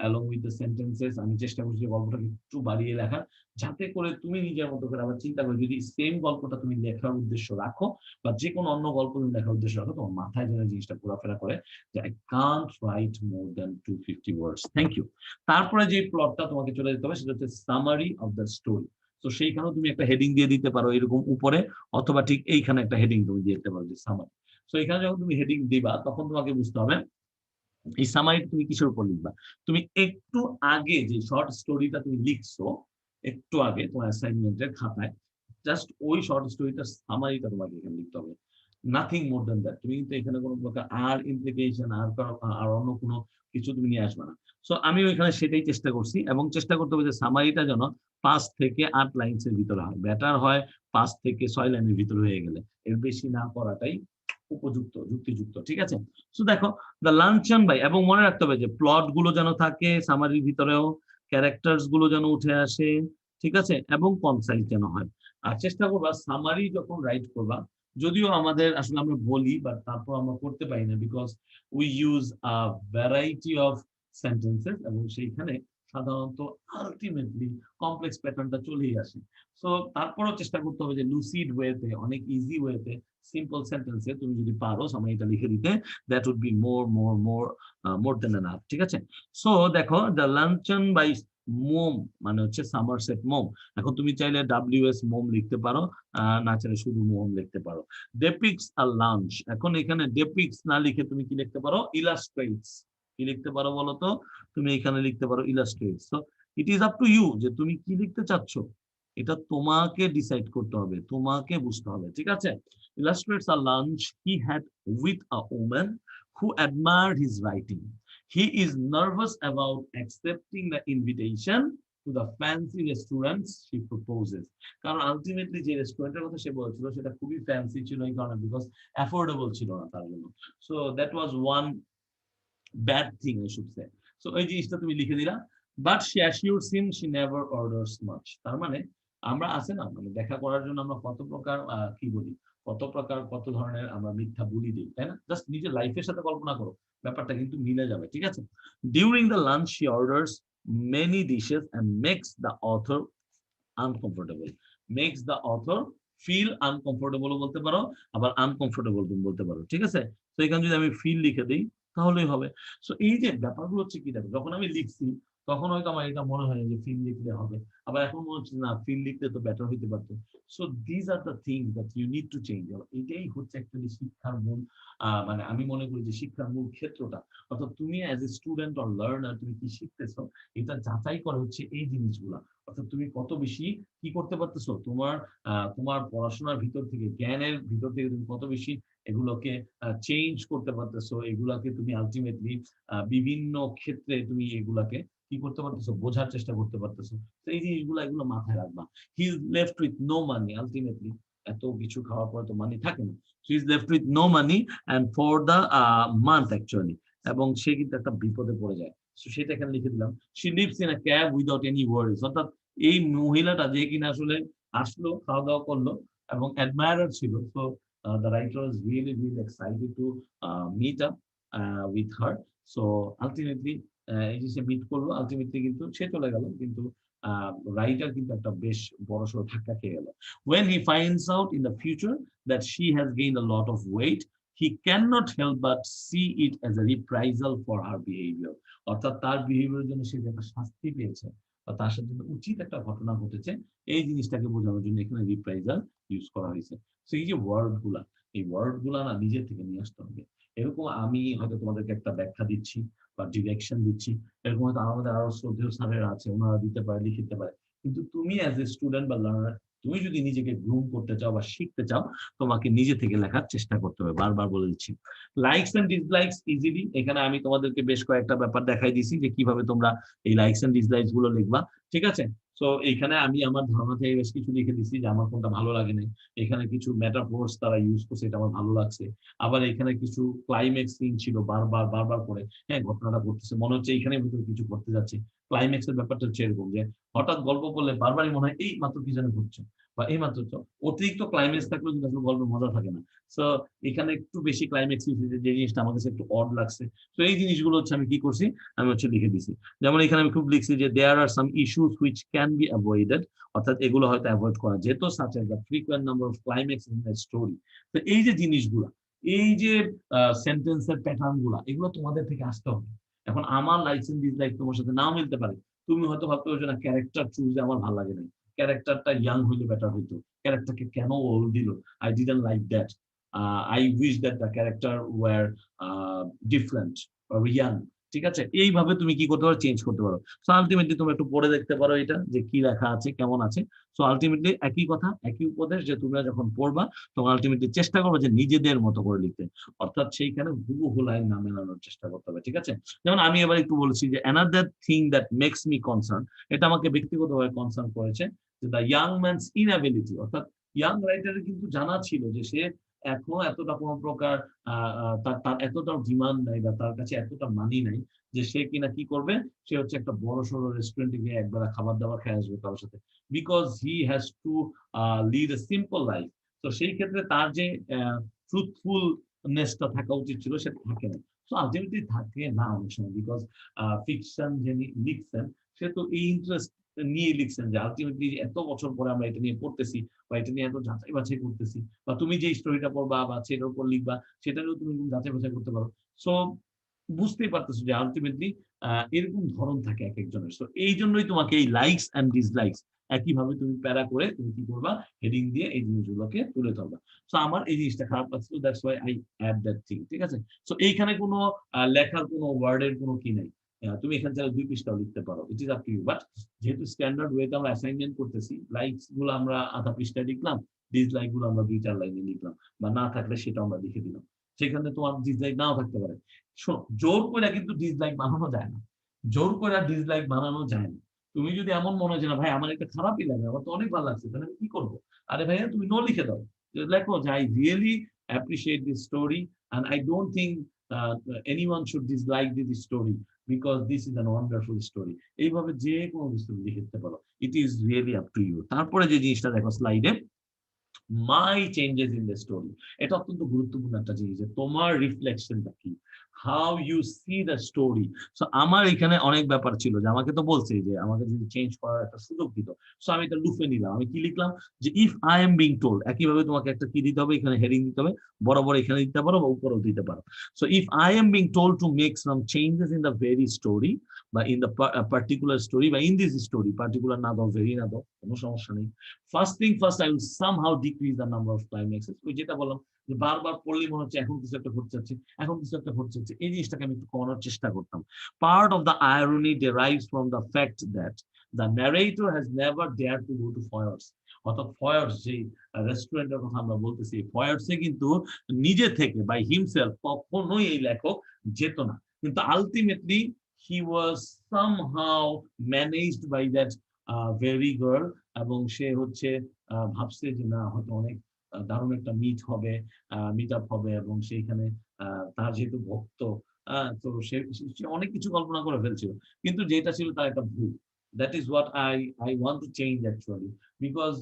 অ্যালং উইথ দ্য সেন্টেন্সেস আমি চেষ্টা করছি যে গল্পটাকে একটু বাড়িয়ে লেখার, যাতে করে তুমি নিজের মতো করে আবার চিন্তা করো, যদি সেম গল্পটা তুমি লেখার উদ্দেশ্য রাখো বা যে কোনো অন্য গল্প তুমি লেখার উদ্দেশ্য রাখো, তোমার মাথায় যেন জিনিসটা ঘোরাফেরা করে যে I can't write more than 250 words. Thank you. তারপরে যে প্লটটা তোমাকে চলে যেতে হবে সেটা হচ্ছে সামারি অফ দ্য স্টোরি। তো সেইখানেও তুমি একটা হেডিং দিয়ে দিতে পারো এরকম উপরে, অথবা ঠিক এইখানে একটা হেডিং তুমি দিয়ে দিতে পারো যে সামারি। তো এখানে যখন তুমি হেডিং দিবা, তখন তোমাকে বুঝতে হবে এই সামারি তুমি কিসের উপর লিখবা। তুমি একটু আগে যে শর্ট স্টোরিটা তুমি লিখছো, একটু আগে তোমার অ্যাসাইনমেন্টের খাতায়, জাস্ট ওই শর্ট স্টোরিটার সামারিটা তোমাকে এখানে লিখতে হবে, নাথিং মোর দ্যান দ্যাট। তুমি কিন্তু এখানে কোনো প্রকার আর ইমপ্লিকেশন আর অন্য কোনো কিছু তুমি নিয়ে আসবে না। সো আমি ওইখানে সেটাই চেষ্টা করছি, এবং চেষ্টা করতে হবে যে সামারিটা যেন 5 থেকে 8 লাইনসের ভিতরে হয়, বেটার হয় 5 থেকে 6 লাইনের ভিতরে হয়ে গেলে, এর বেশি না করাটাই উপযুক্ত, যুক্তিযুক্ত, ঠিক আছে? সো দেখো, দ্য লাঞ্চন বাই, এবং মনে রাখতে হবে যে প্লট গুলো যেন থাকে সামারির ভিতরেও, ক্যারেক্টার্স গুলো যেন উঠে আসে, ঠিক আছে, এবং কনসাইজ যেন হয়। আর চেষ্টা করবা সামারি যখন রাইট করবা, যদিও আমাদের আসলে আমরা বলি বাট তারপর আমরা করতে পারি না, because we use a variety of sentences, এবং সেইখানে সাধারণত আলটিমেটলি কমপ্লেক্স প্যাটার্নটা চলেই আসে। সো তারপরও চেষ্টা করতে হবে যে লুসিড ওয়েতে, অনেক ইজি ওয়েতে, সিম্পল সেন্টেন্সে তুমি যদি পারো সামারিটা লিখে দিতে, that would be more then enough, ঠিক আছে? সো দেখো, দ্য লাঞ্চন বাই মোম মানে হচ্ছে সামারসেট মোম। এখন তুমি চাইলে WS মোম লিখতে পারো, না চাইলে শুধু মোম লিখতে পারো। ডেপিক্স আ লাঞ্চ, এখন এখানে ডেপিক্স না লিখে তুমি কি লিখতে পারো, ইলাস্ট্রেটস। কি লিখতে পারো বলো তো? তুমি এখানে লিখতে পারো ইলাস্ট্রেটস। তো it is up to you যে তুমি কি লিখতে চাচ্ছ, এটা তোমাকে ডিসাইড করতে হবে, তোমাকে বুঝতে হবে, ঠিক আছে? Illustrates a lunch he had with a woman who admired his writing. He is nervous about accepting the invitation to the fancy restaurants she proposes. কারণ আলটিমেটলি যে রেস্টুরেন্টের কথা সে বলছিল সেটা খুবই ফ্যান্সি ছিল, এই কারণে বিকজ অ্যাফোর্ডেবল ছিল না তার জন্য। So that was one bad thing I should say. So এই জিনিসটা তুমি লিখে দিলা। But she assures him she never orders much. তার মানে আমরা আছে না, মানে দেখা করার জন্য আমরা কত প্রকার কি বলি, কত প্রকার কত ধরনের আমরা মিথ্যা বলি দিই, তাই না? জাস্ট নিজের লাইফের সাথে কল্পনা করো, ব্যাপারটা কিন্তু মিলে যাবে, ঠিক আছে? During the lunch she orders many dishes and makes the author uncomfortable. Makes the author feel uncomfortable বলতে পারো, আবার আনকমফোর্টেবল তুমি বলতে পারো, ঠিক আছে? তো এখানে যদি আমি ফিল লিখে দিই তাহলেই হবে। সো এই যে ব্যাপারগুলো হচ্ছে কি, দেখো যখন আমি লিখছি তখন হয়তো আমার এটা মনে হয় যে ফিল লিখলে হবে, আবার এখন মনে হচ্ছে না ফিল লিখলে তো বেটার হইতে পারতো। So these are the things that you need to change. এটাই হচ্ছে অ্যাকচুয়ালি শিক্ষার মূল, মানে আমি মনে করি যে শিক্ষার মূল ক্ষেত্রটা, অর্থাৎ তুমি as a student or learner তুমি কি শিখতেছো, এটা যাচাই করা হচ্ছে এই জিনিসগুলা। অর্থাৎ তুমি কত বেশি কি করতে পারতেছো, তোমার পড়াশোনার ভিতর থেকে, জ্ঞানের ভিতর থেকে তুমি কত বেশি এগুলোকে চেঞ্জ করতে পারতেছো, এগুলাকে তুমি আলটিমেটলি বিভিন্ন ক্ষেত্রে তুমি এগুলাকে কি করতে পারতেছো, বোঝার চেষ্টা করতে পারতেছো। তো এই জিনিসগুলো এগুলো মাথায় রাখবা। He is left with no money ultimately, এত কিছু খাওয়ার পরে তো মানি থাকে না। He is left with no money and for the month actually, এবং সে কিন্তু একটা বিপদে পড়ে যায়। তো সেটা এখানে লিখে দিলাম, she lives in a cab without any worries, অর্থাৎ এই মহিলাটা যে কিনা আসলে আসলো, খাওয়া দাওয়া করলো এবং অ্যাডমায়ারার ছিল। So the writer was really really excited to meet up with her. So ultimately এই যে সে মিট করলো, আলটিমেটলি কিন্তু সে চলে গেল, কিন্তু রাইটার কিন্তু একটা বেশ বড়সড় ধাক্কা খেয়ে গেল। When he finds out in the future that she has gained a lot of weight, he cannot help but see it as a reprisal for her behavior. অর্থাৎ তার বিহেভিয়ারের জন্য সে যে একটা শাস্তি পেয়েছে বা তার সাথে উচিত একটা ঘটনা ঘটেছে, এই জিনিসটাকে বোঝানোর জন্য এখানে রিপ্রাইজাল ইউজ করা হয়েছে। তো এই যে ওয়ার্ড গুলা, এই ওয়ার্ড গুলা না নিজের থেকে নিয়ে আসতে হবে। এরকম আমি হয়তো তোমাদেরকে একটা ব্যাখ্যা দিচ্ছি বা ডিরেকশন দিচ্ছি, এরকম হয়তো আমাদের আরো শ্রদ্ধেয় স্যারেরা আছে, ওনারা দিতে পারে, লিখতে পারে। কিন্তু তুমি অ্যাজ এ স্টুডেন্ট বা লার্নার, তুমি যদি নিজেকে গ্রুম করতে চাও বা শিখতে চাও, তোমাকে নিজে থেকে লেখার চেষ্টা করতে হবে। বারবার বলে দিচ্ছি, লাইকস এন্ড ডিসলাইকস ইজিলি, এখানে আমি তোমাদেরকে বেশ কয়েকটা ব্যাপার দেখাই দিছি যে কিভাবে তোমরা এই লাইকস এন্ড ডিসলাইকস গুলো লিখবা। ঠিক আছে, তো এইখানে আমি আমার ধারণা থেকে বেশ কিছু লিখে দিচ্ছি যে আমার কোনটা ভালো লাগে নাই। এখানে কিছু মেটাফোর্স তারা ইউজ করছে, এটা আমার ভালো লাগছে। আবার এখানে কিছু ক্লাইম্যাক্স সিন ছিল, বারবার বারবার করে হ্যাঁ ঘটনাটা ঘটতেছে, মনে হচ্ছে এইখানে ভিতরে কিছু করতে যাচ্ছে। ক্লাইম্যাক্সের ব্যাপারটা হচ্ছে এরকম যে হঠাৎ গল্প করলে বারবারই মনে হয় এই মাত্র কি যেন ঘটছে, বা এই মাত্র অতিরিক্ত ক্লাইম্যাক্স থাকলেও কিন্তু আসলে গল্পের মজা থাকে না। সো এখানে একটু বেশি ক্লাইম্যাক্স যে জিনিসটা আমার কাছে একটু অড লাগছে। তো এই জিনিসগুলো হচ্ছে আমি কি করছি, আমি হচ্ছে লিখে দিছি। যেমন এখানে আমি খুব লিখছি যে there are some issues which can be avoided, অর্থাৎ এগুলো হয়তো অ্যাভয়েড করা যেত, such as the frequent number of climax in the story. তো এই যে জিনিসগুলা, এই যে সেন্টেন্সের প্যাটার্ন গুলা, এগুলো তোমাদের থেকে আসতে হবে। এখন আমার লাইকস এন্ড ডিসলাইক তোমার সাথে নাও মিলতে পারে। তুমি হয়তো ভাবতে পারছো না ক্যারেক্টার চুজে আমার ভালো লাগে নাই, ক্যারেক্টারটা ইয়াং হইলে বেটার হইতো, ক্যারেক্টারকে কেন ওল্ড দিল, I didn't like that, I wish that the character were different or young. ঠিক আছে, এইভাবে তুমি কি করতে পারো, চেঞ্জ করতে পারো। সো আলটিমেটলি তুমি একটু পড়ে দেখতে পারো এটা যে কি লেখা আছে, কেমন আছে। সো আলটিমেটলি একই কথা, একই উপদেশ যে তোমরা যখন পড়বা তখন আলটিমেটলি চেষ্টা করবে যে নিজেদের মতো করে লিখতে, অর্থাৎ সেইখানে হুবহু লাইন না মেলানোর চেষ্টা করতে হবে। ঠিক আছে, যেমন আমি এবার একটু বলছি যে another thing that makes me concern, এটা আমাকে ব্যক্তিগতভাবে কনসার্ন করেছে, যে দ্য ইয়াং ম্যানস ইনএবিলিটি, অর্থাৎ ইয়াং রাইটারের কিন্তু জানা ছিল যে সে এখনো এতটা কোনো প্রকার তার এতটা ডিমান্ড নাই বা তার কাছে এতটা মানি নাই যে সে কিনা কি করবে, সে হচ্ছে একটা বড় সড়ো রেস্টুরেন্টে গিয়ে একবেলা খাবার দাবার খেয়ে আসবে কারোর সাথে, because he has to lead a simple life. তো সেই ক্ষেত্রে তার যে ট্রুথফুলনেসটা থাকা উচিত ছিল সেটা থাকে না। তো আলটিমেটলি থাকে না অনেক সময়, বিকজ ফিকশন যিনি লিখছেন সে তো এই ইন্টারেস্ট নিয়ে লিখছেন যে আলটিমেটলি এত বছর পরে আমরা এটা নিয়ে পড়তেছি বা এটা নিয়ে এত যাচাই বাছাই করতেছি, বা তুমি যে স্টোরিটা পড়বা বা সেটার উপর লিখবা সেটারও তুমি যাচাই বাছাই করতে পারো। সো বুঝতেই পারতেছো যে আলটিমেটলি এরকম ধরন থাকে এক একজনের। সো এই জন্যই তোমাকে এই লাইকস এন্ড ডিসলাইকস একইভাবে তুমি প্যারা করে তুমি কি করবা, হেডিং দিয়ে এই জিনিসগুলোকে তুলে ধরবা। সো আমার এই জিনিসটা খারাপ লাগছিল, that's why I add that thing. ঠিক আছে, সো এইখানে কোনো লেখার কোনো ওয়ার্ডের কোনো কি নাই, তুমি এখানে চাইলে 2 পৃষ্ঠাও লিখতে পারো, it is up to you. But যেহেতু স্ট্যান্ডার্ড ওয়েতে আমরা অ্যাসাইনমেন্ট করতেছি, লাইকস গুলো আমরা আধা পৃষ্ঠায় লিখলাম, ডিসলাইক গুলো আমরা 2-4 লাইনে লিখলাম, বা না থাকলে সেটা আমরা লিখে দিলাম। সেখানে তোমার ডিসলাইক নাও থাকতে পারে। জোর করে কিন্তু ডিসলাইক বানানো যায় না, জোর করে ডিসলাইক বানানো যায় না। তুমি যদি এমন মনে হয় যে না ভাই আমার এটা খারাপই লাগে, আমার তো অনেক ভালো লাগছে, তাহলে আমি কি করবো, আরে ভাইয়া তুমি নো লিখে দাও, লেখো যে I really appreciate this story and I don't think anyone should dislike this story because this is an wonderful story. এইভাবে যে কোনো কিছু লিখতে পারো, it is really up to you। তারপরে যে জিনিসটা দেখো স্লাইডে, my changes in the story, এটা অত্যন্ত গুরুত্বপূর্ণ একটা জিনিস যে তোমার রিফ্লেকশনটা কি, how you see the story. So আমার এখানে অনেক ব্যাপার ছিল যে আমাকে তো বলছে যে আমাকে যদি চেঞ্জ করার একটা সুযোগ দিত, সো আমি এটা লুফে নিলাম। আমি কি লিখলাম যে if I am being told, একইভাবে তোমাকে একটা কি দিতে হবে, এখানে হেডিং দিতে হবে, বরাবর এখানে দিতে পারো বা উপরেও দিতে পারো। So if I am being told to make some changes in the very story বা ইন দ্য পার্টিকুলার স্টোরি বা ইন দিস স্টোরি, পার্টিকুলার না দাও, ভেরি না দাও, কোনো সমস্যা নেই। First thing first, I will somehow decrease the number of climaxes. ওই যেটা বললাম যে বারবার পড়লেই মনে হচ্ছে এখন কিছু একটা ঘটতে যাচ্ছে, এখন কিছু একটা ঘটতে যাচ্ছে, এই জিনিসটাকে আমি একটু কমানোর চেষ্টা করতাম। Part of the irony derives from the fact that the narrator has never dare to go to ফয়ার্স, অর্থাৎ ফয়ার্স যেই রেস্টুরেন্টের কথা আমরা বলতেছি, ফয়ার্সে কিন্তু নিজে থেকে বাই হিমসেলফ কখনোই এই লেখক যেত না, কিন্তু ultimately he was somehow managed by that very girl, এবং সে হচ্ছে ভাবছে যে না হয়তো অনেক দারুণ একটা মিট আপ হবে, এবং সেইখানে তার যেহেতু ভক্ত, তো সে অনেক কিছু কল্পনা করে ফেলছিল, কিন্তু যেটা ছিল তার একটা ভুল। That is what I want to change actually, because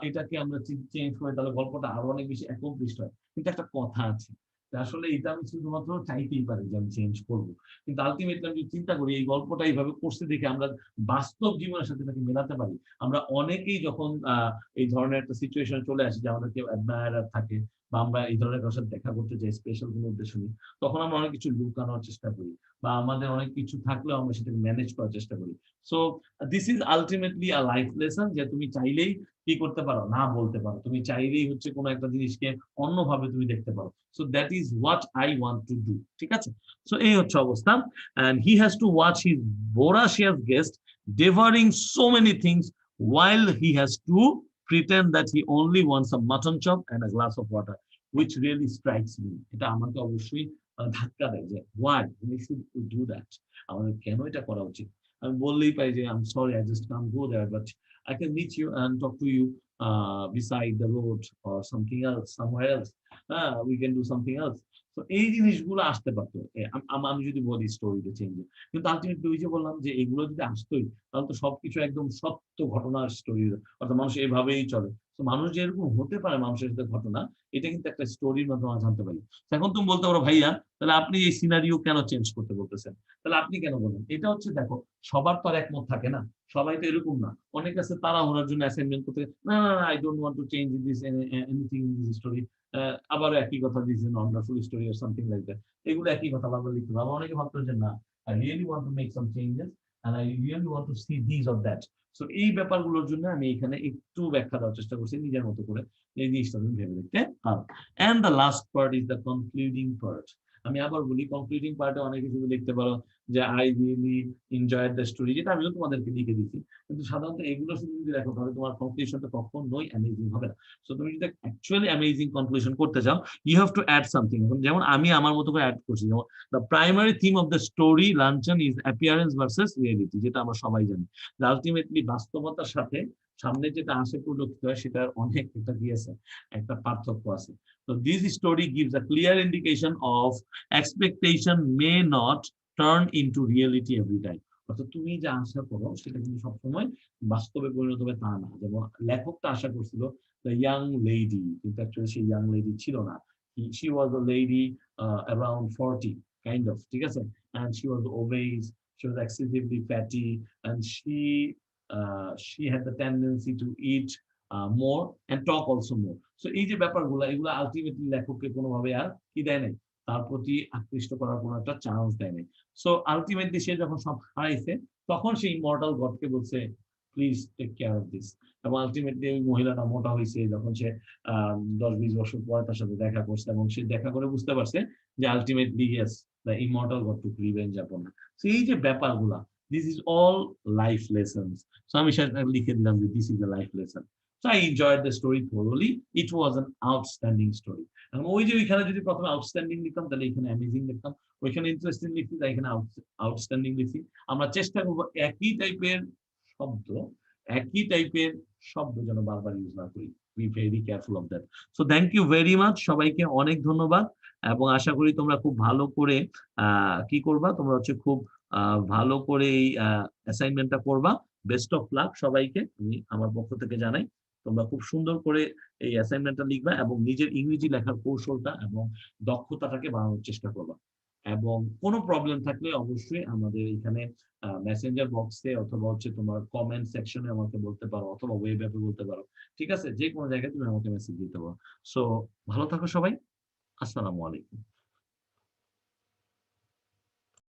এটাকে আমরা চেঞ্জ করে তাহলে গল্পটা আরো অনেক বেশি অ্যাকমপ্লিশড হয়। কিন্তু একটা কথা আছে যে আসলে এটা আমি শুধুমাত্র চাইতেই পারি যে আমি চেঞ্জ করবো, কিন্তু আলটিমেটলি আমি যদি চিন্তা করি এই গল্পটা এইভাবে করছে দেখে আমরা বাস্তব জীবনের সাথে তাকে মেলাতে পারি। আমরা অনেকেই যখন এই ধরনের একটা সিচুয়েশন চলে আসি যে আমাদের কেউ অ্যাডমায়ারার থাকে, বা আমরা এই ধরনের কারোর সাথে দেখা করতে চাই স্পেশাল কোনো উদ্দেশ্য নিয়ে, তখন আমরা অনেক কিছু লুকানোর চেষ্টা করি, বা আমাদের অনেক কিছু থাকলেও আমরা সেটাকে ম্যানেজ করার চেষ্টা করি। So this is ultimately a life lesson, যে তুমি চাইলেই কি করতে পারো, না বলতে পারো, তুমি চাইলেই হচ্ছে কোনো একটা জিনিসকে অন্যভাবে তুমি দেখতে পারো। So that is what I want to do. ঠিক আছে? সো এই হচ্ছে অবস্থা। And he has to watch his voracious guest devouring so many things while he has to pretend that he only wants a mutton chop and a glass of water, which really strikes me. এটা আমাকে অবশ্যই ধাক্কা দেয় যে why we should do that, আমাদের কেন এটা করা উচিত। আমি বললেই পাই যে I'm sorry, I just can't go there, but I can meet you and talk to you beside the road or something else, somewhere else. We can do something else. তো এই জিনিসগুলো আসতে পারতো আমি যদি বলি স্টোরিতে চেঞ্জ, কিন্তু আলটিমেটলি ওই যে বললাম যে এগুলো যদি আসতোই তাহলে তো সবকিছু একদম সত্য ঘটনার স্টোরি, অর্থাৎ মানুষ এভাবেই চলে। তো মানুষ যে এরকম হতে পারে মানুষের সাথে ঘটনা, এটা কিন্তু একটা স্টোরির মাধ্যমে আমরা জানতে পারি। এখন তুমি বলতে পারো ভাইয়া তাহলে আপনি এই সিনারিও কেন চেঞ্জ করতে বলতেছেন, তাহলে আপনি কেন বলেন? এটা হচ্ছে দেখো, সবার তো আর একমত থাকে না, সবাই তো এরকম না। অনেক আছে তাড়াহুড়ার জন্য অ্যাসাইনমেন্ট করতে, না না I don't want to change this anything in this story, আবার একই কথা দিয়েছেন wonderful story or something like that, এগুলো একই কথা বারবার লিখতে হবে। আবার অনেকে ভাবতো যে না, I really want to make some changes and I really want to see this or that. So এই ব্যাপারগুলোর জন্য আমি এখানে একটু ব্যাখ্যা দেওয়ার চেষ্টা করছি নিজের মতো করে, এই জিনিসটা তুমি ভেবে দেখতে পারো। And the last part is the concluding part. আমি আবার বলি, কনক্লুডিং পার্টে অনেকে শুধু লিখতে পারো যে I really enjoyed the story, যেটা আমিও তোমাদেরকে লিখে দিচ্ছি, কিন্তু সাধারণত এগুলো শুধু যদি দেখো তাহলে তোমার কনক্লুশনটা কখনোই অ্যামেজিং হবে না। সো তুমি যদি অ্যাকচুয়ালি অ্যামেজিং কনক্লুশন করতে চাও, you have to add something. যেমন আমি আমার মতো করে অ্যাড করছি, যেমন the primary theme of the story luncheon is appearance versus reality, যেটা আমরা সবাই জানি। আলটিমেটলি বাস্তবতার সাথে সামনে যেটা আসে পরিলক্ষিত হয় সেটার অনেক একটা কি আছে, একটা পার্থক্য আছে। তো this story gives a clear indication of expectation may not turn into reality every time. অর্থাৎ তুমি যা আশা করো সেটা কিন্তু সবসময় বাস্তবে পরিণত হবে তা না। যেমন লেখকটা আশা করছিল দ্য ইয়াং লেডি, কিন্তু অ্যাকচুয়ালি সেই ইয়াং লেডি ছিল না। She was a lady around 40, kind of, ঠিক আছে? And she was obese, she was excessively fatty, and she had the tendency to eat more and talk also more. So এই যে ব্যাপারগুলো, এগুলো আলটিমেটলি লেখককে কোনোভাবে আর কি দেয় নাই, তার প্রতি আকৃষ্ট করার কোনো একটা চান্স দেয় নাই। সো আলটিমেটলি সে যখন সব হারাইছে, তখন সেই ইমর্টাল গডকে বলছে please take care of this. এবং আলটিমেটলি ওই মহিলাটা মোটা হয়েছে যখন সে 10-20 বছর পরে তার সাথে দেখা করছে, এবং সে দেখা করে বুঝতে পারছে যে ultimately yes, the immortal god took revenge আপন। সো এই যে ব্যাপারগুলা, this is all life lessons. So আমি সেটা লিখে দিলাম যে this is the life lesson. So I enjoyed the story thoroughly. It was an outstanding story. এবং ওই যে ওইখানে যদি প্রথমে আউটস্ট্যান্ডিং লিখতাম তাহলে এখানে অ্যামেজিং লিখতাম, ওইখানে ইন্টারেস্টিং লিখছি তাই এখানে আউটস্ট্যান্ডিং লিখছি। আমরা চেষ্টা করবো শব্দ একই টাইপের শব্দ যেন বারবার ইউজ না করি। Be very careful of that. So thank you very much, সবাইকে অনেক ধন্যবাদ, এবং আশা করি তোমরা খুব ভালো করে কি করবা, তোমরা হচ্ছে খুব ভালো করে এই অ্যাসাইনমেন্টটা করবা। বেস্ট অফ লাক সবাইকে আমি আমার পক্ষ থেকে জানাই। তোমরা খুব সুন্দর করে এই অ্যাসাইনমেন্টটা লিখবা এবং নিজের ইংরেজি লেখার কৌশলটা এবং দক্ষতাটাকে বাড়ানোর চেষ্টা করবা। এবং কোনো প্রবলেম থাকলে অবশ্যই আমাদের এখানে মেসেঞ্জার বক্সে অথবা হচ্ছে তোমার কমেন্ট সেকশনে আমাকে বলতে পারো, অথবা ওয়েব অ্যাপে বলতে পারো। ঠিক আছে? যে কোনো জায়গায় তুমি আমাকে মেসেজ দিতে পারো। সো ভালো থাকো সবাই। আসসালামু আলাইকুম।